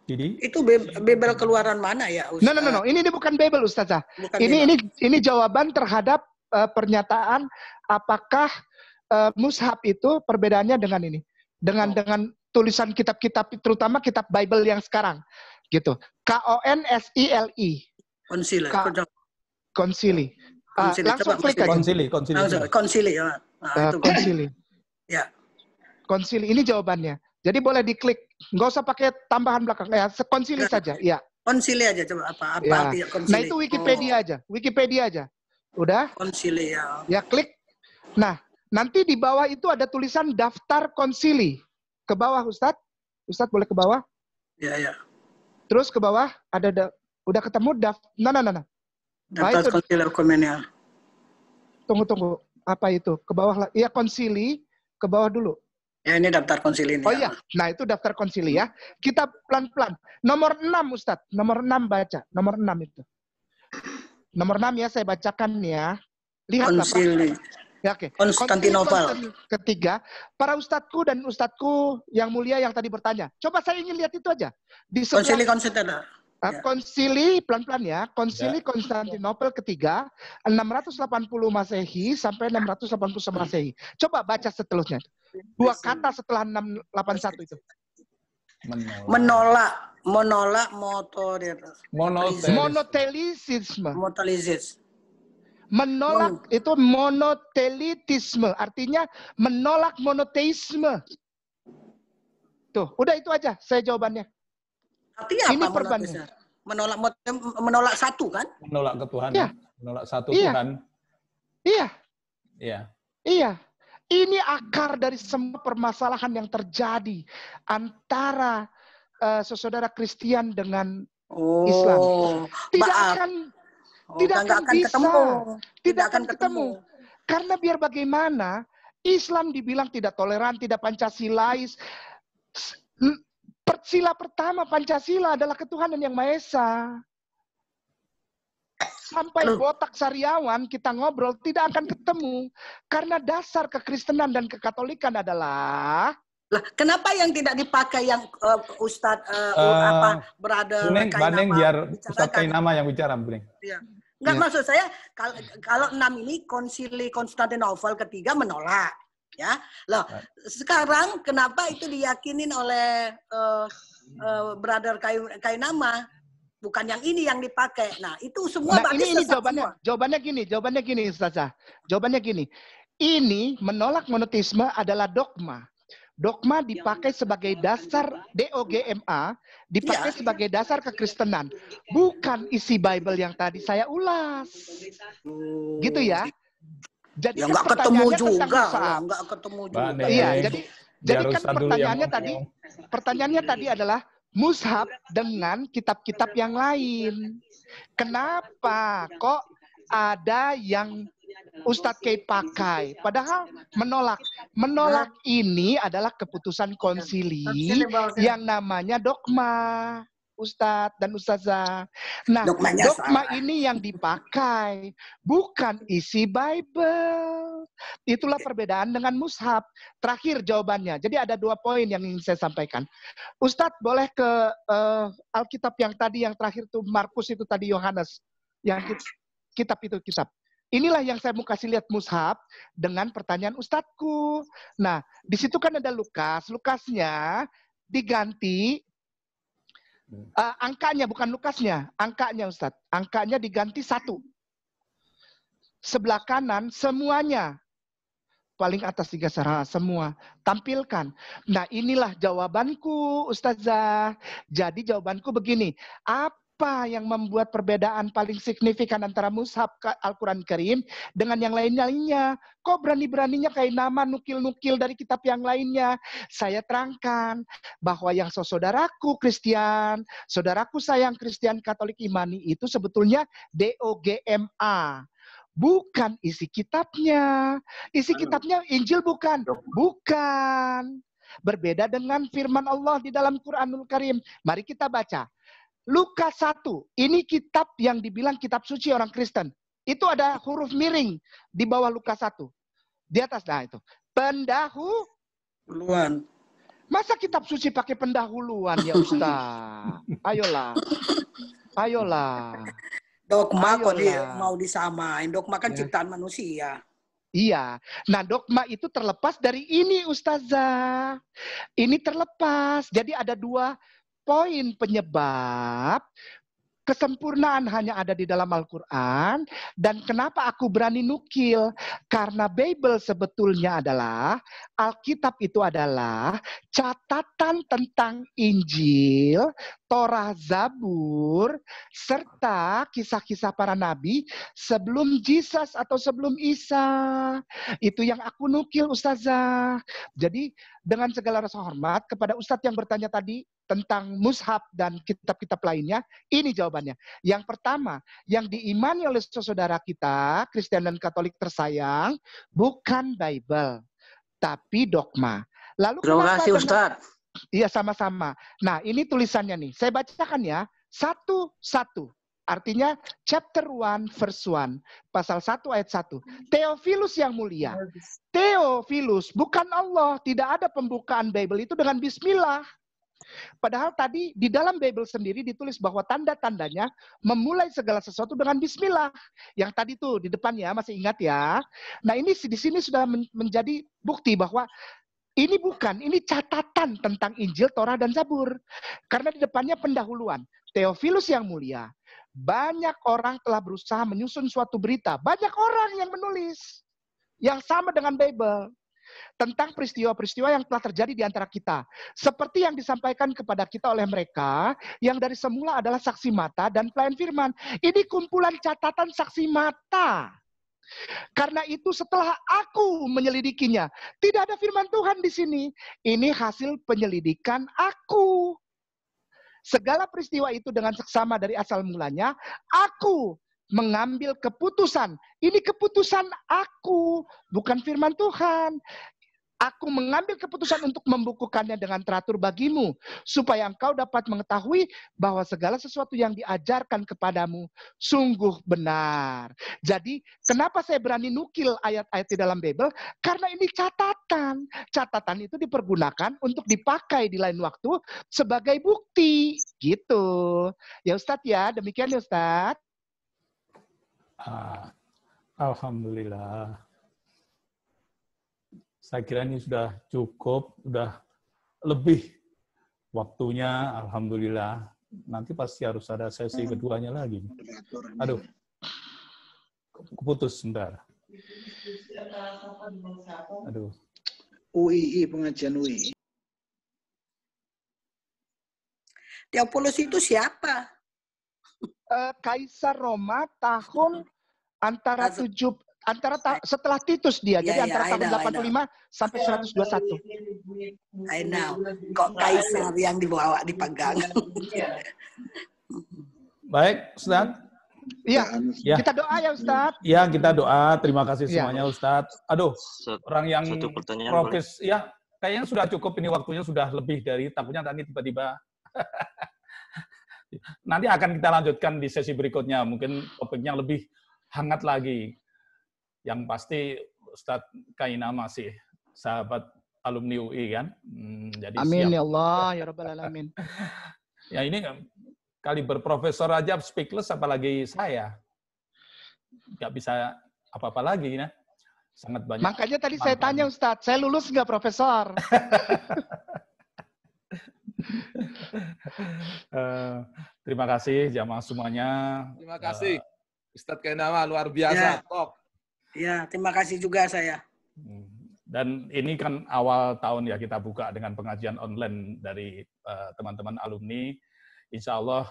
Jadi itu Bible keluaran mana ya, Ustaz? No. Ini bukan Bible, Ustazah. Bukan Ini jawaban terhadap pernyataan apakah mushaf itu perbedaannya dengan ini, dengan tulisan kitab-kitab, terutama kitab Bible yang sekarang, gitu. KONSILI. Konsili. Konsili. Langsung klik aja. Konsili ya. Konsili. Ya. Konsili ini jawabannya. Jadi boleh diklik, nggak usah pakai tambahan belakang. Ya, konsili saja. Ya. Konsili aja coba apa ya. arti konsili. Nah itu Wikipedia aja. Wikipedia aja. Udah? Konsili ya. Ya klik. Nah nanti di bawah itu ada tulisan daftar konsili. Ke bawah Ustadz. Ustadz boleh ke bawah? Ya. Terus ke bawah ada udah ketemu daftar. Nah. Daftar konsili ekumennya. Tunggu. Apa itu? Ke bawah lah. Iya konsili. Ke bawah dulu. Ya ini daftar konsili ini. Oh iya. Nah itu daftar konsili ya. Kita pelan-pelan. Nomor 6 Ustadz. Nomor 6 baca. Nomor 6 itu. Nomor 6 ya saya bacakan ya. Lihatlah. Konsili. Ya, oke. Konstantinopel. Ketiga, para ustadzku dan ustadzku yang mulia yang tadi bertanya. Coba saya ingin lihat itu aja. Di Konsili Konstantinopel. Konsili, pelan-pelan ya. Konsili Konstantinopel ketiga, 680 Masehi sampai 681 Masehi. Coba baca seterusnya. Dua kata setelah 681 itu. Menolak monotelisisme. Menolak itu monotelitisme, artinya menolak monoteisme. Tuh, udah itu aja saya jawabannya. Artinya ini apa perbandingan? Menolak satu kan? Menolak ketuhanan. Ya. Menolak satu Iya. Tuhan. Iya. Ini akar dari semua permasalahan yang terjadi antara saudara Kristen dengan Islam. Tidak akan ketemu. Karena biar bagaimana, Islam dibilang tidak toleran, tidak Pancasilais. Sila pertama Pancasila adalah ketuhanan yang Maha Esa. Sampai botak sariawan kita ngobrol tidak akan ketemu. Karena dasar kekristenan dan kekatolikan adalah... Lah, kenapa yang tidak dipakai yang Ustadz Brother Banding biar Ustadz Kainama yang bicara, Banding. Iya. Enggak, maksud saya kalau 6 ini Konsili Konstantinopel ketiga menolak, ya. Loh, sekarang kenapa itu diyakinin oleh Brother Kainama? bukan yang ini yang dipakai. Nah, itu semua Nah, berarti ini sesat semua. jawabannya gini, Ustazah. Jawabannya gini. Ini menolak monoteisme adalah dogma. Dogma dipakai sebagai dasar DOGMA, dipakai sebagai dasar kekristenan. Bukan isi Bible yang tadi saya ulas. Gitu ya. Jadi Ya kan nggak ketemu pertanyaannya tentang juga, mushaf. nggak ketemu Mbak juga. Neng, Iya, biar jadi kan Ustaz dulu yang pertanyaannya tadi adalah mushaf dengan kitab-kitab yang lain. Kenapa kok ada yang Ustadz Kay pakai? Padahal menolak ini adalah keputusan konsili yang namanya dogma. Ustadz dan Ustazah. Nah, Dogmanya dogma salah. ini yang dipakai, bukan isi Bible. Itulah perbedaan dengan mushaf. Terakhir jawabannya. Jadi ada 2 poin yang ingin saya sampaikan. Ustadz boleh ke Alkitab yang tadi, yang terakhir tuh Markus itu tadi, Yohanes. Yang kitab itu kitab. Inilah yang saya mau kasih lihat mushaf dengan pertanyaan Ustadzku. Nah, di situ kan ada Lukas. Lukasnya diganti angkanya, bukan Lukasnya, angkanya Ustadz. Angkanya diganti 1. Sebelah kanan semuanya. Paling atas 3 sarah, semua. Tampilkan. Nah, inilah jawabanku, Ustazah. Jadi jawabanku begini. Apa yang membuat perbedaan paling signifikan antara mushaf Al-Quran Karim dengan yang lainnya? Kok berani-beraninya kayak nama nukil-nukil dari kitab yang lainnya? Saya terangkan bahwa yang saudaraku Kristen, saudaraku sayang Kristen Katolik Imani itu sebetulnya DOGMA. Bukan isi kitabnya. Isi kitabnya Injil bukan. Bukan. Berbeda dengan firman Allah di dalam Quranul Karim. Mari kita baca. Lukas 1. Ini kitab yang dibilang kitab suci orang Kristen. Itu ada huruf miring di bawah Lukas 1. Di atas, nah itu. Pendahuluan. Masa kitab suci pakai pendahuluan ya Ustaz? Ayolah. Ayolah. Dogma kok mau disamain. Dogma kan ciptaan manusia. Iya. Nah, dogma itu terlepas dari ini, Ustazah. Ini terlepas. Jadi ada 2 poin penyebab kesempurnaan hanya ada di dalam Al-Quran. Dan kenapa aku berani nukil? Karena Bible sebetulnya adalah, Alkitab itu adalah catatan tentang Injil, Torah, Zabur, serta kisah-kisah para nabi sebelum Jesus atau sebelum Isa. Itu yang aku nukil, Ustazah. Jadi dengan segala rasa hormat kepada Ustadz yang bertanya tadi tentang mushaf dan kitab-kitab lainnya, ini jawabannya. Yang pertama, yang diimani oleh saudara kita, Kristen dan Katolik tersayang, bukan Bible, tapi dogma. Lalu terima kasih Ustadz. Iya, sama-sama. Nah, ini tulisannya nih. Saya bacakan ya. 1:1. Artinya chapter 1 verse 1. Pasal 1 ayat 1. Theophilus yang mulia. Theophilus, bukan Allah. Tidak ada pembukaan Bible itu dengan bismillah. Padahal tadi di dalam Bible sendiri ditulis bahwa tanda-tandanya memulai segala sesuatu dengan bismillah. Yang tadi tuh di depannya, masih ingat ya. Nah, ini di sini sudah menjadi bukti bahwa ini bukan, ini catatan tentang Injil, Torah, dan Zabur. Karena di depannya pendahuluan. Theophilus yang mulia. Banyak orang telah berusaha menyusun suatu berita. Banyak orang yang menulis. Yang sama dengan Bible. Tentang peristiwa-peristiwa yang telah terjadi di antara kita. Seperti yang disampaikan kepada kita oleh mereka, yang dari semula adalah saksi mata dan pelayan firman. Ini kumpulan catatan saksi mata. Karena itu setelah aku menyelidikinya, tidak ada firman Tuhan di sini. Ini hasil penyelidikan aku. Segala peristiwa itu dengan seksama dari asal mulanya, aku mengambil keputusan. Ini keputusan aku, bukan firman Tuhan. Aku mengambil keputusan untuk membukukannya dengan teratur bagimu, supaya engkau dapat mengetahui bahwa segala sesuatu yang diajarkan kepadamu sungguh benar. Jadi, kenapa saya berani nukil ayat-ayat di dalam Bible? Karena ini catatan. Catatan itu dipergunakan untuk dipakai di lain waktu sebagai bukti. Gitu. Ya Ustadz ya, demikian ya Ustadz. Alhamdulillah. Saya kira ini sudah cukup, sudah lebih waktunya, alhamdulillah. nanti pasti harus ada sesi keduanya lagi. Aduh, keputus sebentar. Aduh. UII, pengajian UII. Theophilus itu siapa? Kaisar Roma tahun setelah Titus dia. Jadi antara tahun 85 sampai 121. I know. Kok kaisar yang dibawa dipegang. Baik, Ustaz. Iya, kita doa ya Ustaz. Iya, kita doa. Terima kasih semuanya Ustaz. Aduh, orang yang profes ya, kayaknya sudah cukup ini waktunya sudah lebih dari takutnya tadi tiba-tiba. Nanti akan kita lanjutkan di sesi berikutnya, mungkin topiknya lebih hangat lagi. Yang pasti Ustadz Kaina masih sahabat alumni UI kan. Jadi amin siap. Ya Allah, ya Rabbal Alamin. Ya ini kaliber profesor aja speechless, apalagi saya. Nggak bisa apa-apa lagi ya. Sangat banyak. Makanya tadi saya tanya Ustadz, saya lulus nggak profesor? Terima kasih jamaah semuanya. Terima kasih. Ustadz Kainama luar biasa. Top. Ya, terima kasih juga saya. Dan ini kan awal tahun ya, kita buka dengan pengajian online dari teman-teman alumni. Insya Allah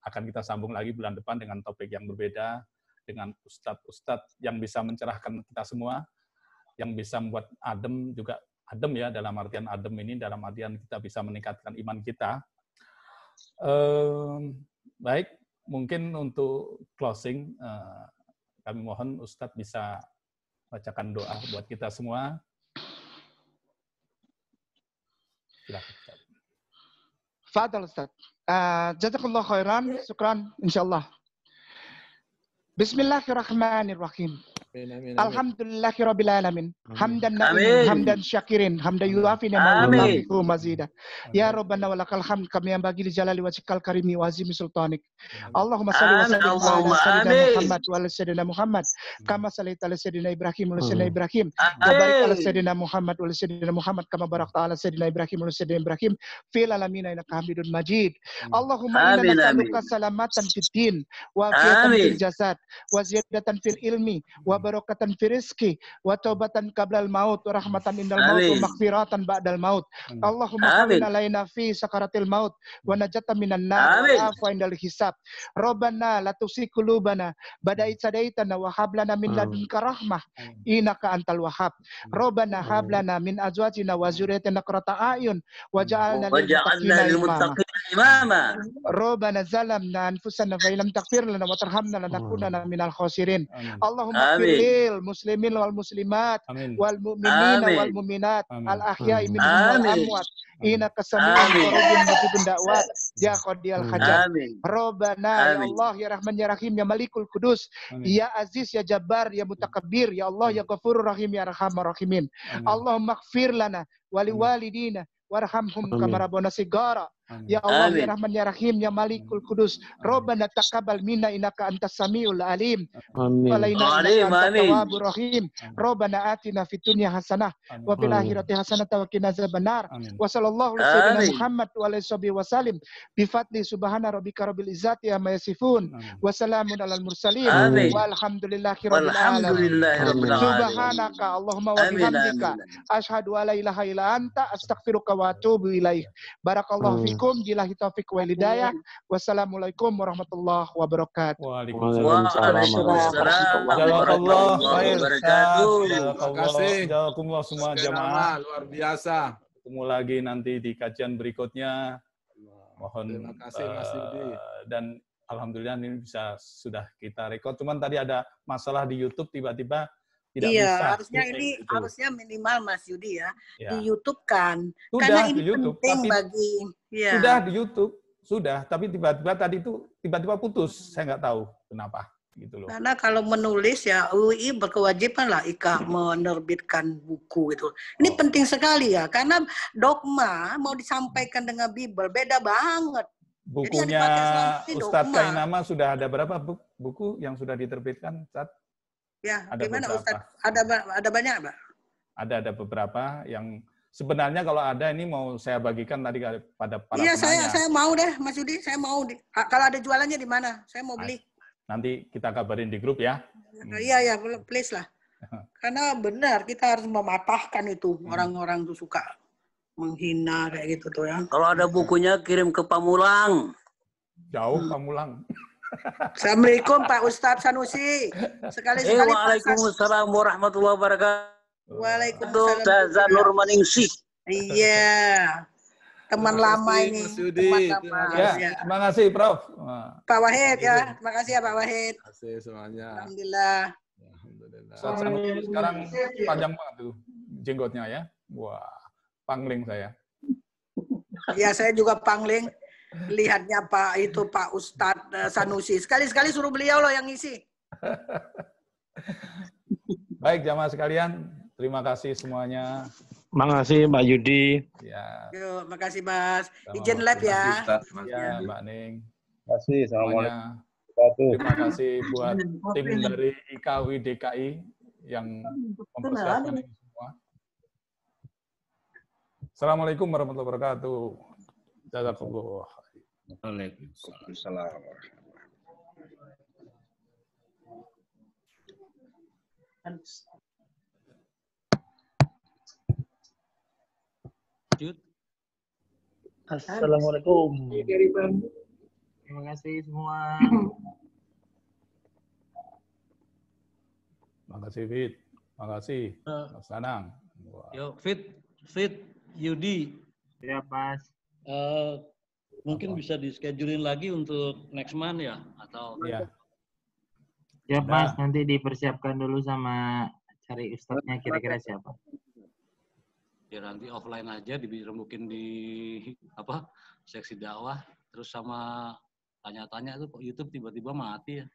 akan kita sambung lagi bulan depan dengan topik yang berbeda, dengan ustadz-ustadz yang bisa mencerahkan kita semua, yang bisa membuat adem juga. Adem ya, dalam artian adem ini, dalam artian kita bisa meningkatkan iman kita. Baik, mungkin untuk closing, kami mohon Ustadz bisa bacakan doa buat kita semua. Silakan Ustadz. Fadal Ustadz. Jazakallah khairan, syukran, insyaallah. Bismillahirrahmanirrahim. Alhamdulillahirabbil alamin. Hamdan na'imin, hamdan syakirin, hamdan yuafi ni'amahu mazida. Ya Rabbana walakal hamd kama yanbaghi li jalali wajhikal karimi wa azimi sultanik. Allahumma shalli wa sallim ala sayyidina Muhammad wa ala sayyidina Muhammad kama shallaita ala sayyidina Ibrahim wa ala sayyidina Ibrahim. Wa barik ala sayyidina Muhammad wa ala sayyidina Muhammad kama barakta ala sayyidina Ibrahim wa ala sayyidina Ibrahim fil alamin innaka Hamidun Majid. Allahumma inna nas'aluka salamatan fid din wa afiyatan fil jasad wa ziyadatan fil ilmi wa barakatan fi rizqi wa taubatan qablal maut wa rahmatan indal maut wa maghfiratan ba'dal maut. Allahumma qina alaina fi sakaratil maut wa najatan minan nar wa afwa indal hisab. Rabbana la tuzigh qulubana ba'da idh hadaitana wa hab lana min ladunka rahmah innaka antal wahhab. Rabbana hab lana min azwajina wa dzurriyyatina qurrata a'yun waj'alna lil muttaqina imama. Rabbana zalamna anfusana fa illam taghfir lana wa tarhamna lanakunanna minal khasirin. Allahumma lil muslimin wal muslimat wal mu'minina wal mu'minat al ahya'i minhum wal amwat innaka sami'un qaribun mujibud da'wat ya qadiyal hajat. Rabbana ya Allah ya Rahman ya Rahim ya Malikul Qudus ya Aziz ya Jabbar ya Mutakabbir ya Allah ya Ghafurur Rahim ya Arhamar Rahimin. Allahumma ighfir lana wa liwalidina warhamhum kama rabbana sigara. Ya Allah ya Rahman ya Rahim ya Malikul Qudus. Rabbana taqabbal minna innaka antas samiul alim. Walaina innaka antat tawwabur rahim. Rabbana atina fid dunya hasanah wa fil akhirati hasanah wa qina azabannar. Wa sallallahu ala sayyidina Muhammad wa ala sahbihi wasallim bi fadli subhana rabbika rabbil izzati amma yasifun wa salamun alal mursalin walhamdulillahi rabbil alamin. Subhanaka Allahumma wa bihamdika asyhadu an la ilaha illa anta astaghfiruka wa atubu ilaik. Barakallahu fikum. Billahi taufiq wal hidayah. Wassalamualaikum warahmatullahi wabarakatuh. Waalaikumsalam. Terima kasih. Jazakumullah semua jamaah. Luar biasa. Ketemu lagi nanti di kajian berikutnya. Mohon terima kasih Mas Yudi. Dan alhamdulillah ini sudah kita rekod. Cuman tadi ada masalah di YouTube tiba-tiba tidak bisa. Harusnya ini gitu. Harusnya minimal Mas Yudi ya. Di YouTube kan. Sudah, karena ini di YouTube, penting bagi sudah di YouTube, sudah, tapi tiba-tiba tadi itu tiba-tiba putus. Saya nggak tahu kenapa gitu loh. Karena kalau menulis ya UI berkewajiban lah IKA menerbitkan buku itu. Ini penting sekali ya, karena dogma mau disampaikan dengan Bible beda banget. Bukunya Ustadz Kainama sudah ada berapa buku yang sudah diterbitkan, Ustadz? Ya, ada gimana beberapa. Ustadz? Ada banyak, Pak? Ada beberapa yang sebenarnya kalau ada ini mau saya bagikan tadi pada para Iya, penanya. saya mau deh, Mas Yudi, saya mau. Kalau ada jualannya di mana? Saya mau beli. Nanti kita kabarin di grup ya. Iya, please lah. Karena benar kita harus mematahkan itu orang-orang tuh suka menghina kayak gitu tuh ya. Kalau ada bukunya kirim ke Pamulang. Jauh Pamulang. Assalamualaikum Pak Ustadz Sanusi. Sekali-sekali Waalaikumsalam warahmatullahi wabarakatuh. Waalaikumsalam. Ustazah Nurmaningsih. Iya. Teman lama ini. Mas Yudi. Teman lama. Ya, terima kasih Prof. Pak Wahid ya. Terima kasih ya Pak Wahid. Terima kasih semuanya. Alhamdulillah. Alhamdulillah. Sekarang panjang banget tuh jenggotnya ya. Wah, pangling saya. Ya saya juga pangling. Lihatnya Pak Ustadz Sanusi. Sekali-sekali suruh beliau loh yang ngisi. Baik jamaah sekalian, terima kasih semuanya. Makasih Mbak Yudi. Ya. Yuk, makasih Mas. Izin lab ya. Ya, Mbak Ning. Terima kasih. Semuanya. Terima kasih buat tim dari IKW DKI yang mempersiapkan ini semua. Assalamualaikum warahmatullahi wabarakatuh. Jazakallah. Waalaikumsalam. Assalamualaikum. Terima kasih semua. Terima kasih Fit. Terima kasih Mas Danang. Yo Fit Yudi. Ya Mas. Mungkin bisa di-schedulein lagi untuk next month ya atau Iya. Ya Mas, nanti dipersiapkan dulu sama cari ustadznya kira-kira siapa. ya nanti offline aja dirembukin di seksi dakwah terus sama tanya-tanya itu kok YouTube tiba-tiba mati ya.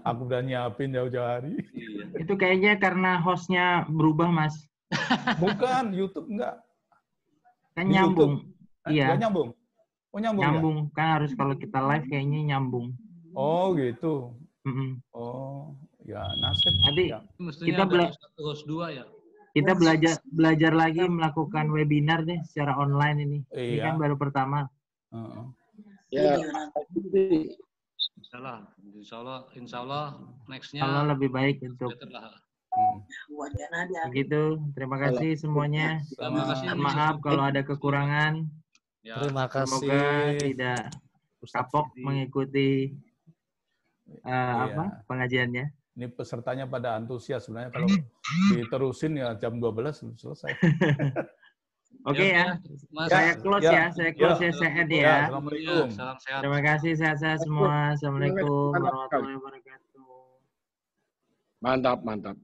Aku udah nyiapin jauh-jauh hari. Iya. Itu kayaknya karena hostnya berubah Mas. Bukan, YouTube enggak. Kan Di nyambung. Iya. Enggak nyambung. Oh nyambung, Nyambung. Kan harus kalau kita live kayaknya nyambung. ya? Oh gitu. Oh ya nasib. Nanti Ya. Mestinya ada host 2 ya. kita belajar lagi melakukan webinar deh secara online ini. Ini Iya. kan baru pertama. Ya. Insya Allah next-nya Kalau lebih baik untuk better lah. begitu. Terima kasih semuanya. Terima kasih. Maaf kalau ada kekurangan. Ya. Terima kasih. Semoga tidak kapok mengikuti pengajiannya. Ini pesertanya pada antusias sebenarnya kalau diterusin ya jam 12 selesai. Oke ya. Mas. Saya close ya. Saya close ya. Sehat ya. Assalamualaikum. Salam sehat. Terima kasih sehat-sehat semua. Assalamualaikum warahmatullahi wabarakatuh. Mantap, mantap.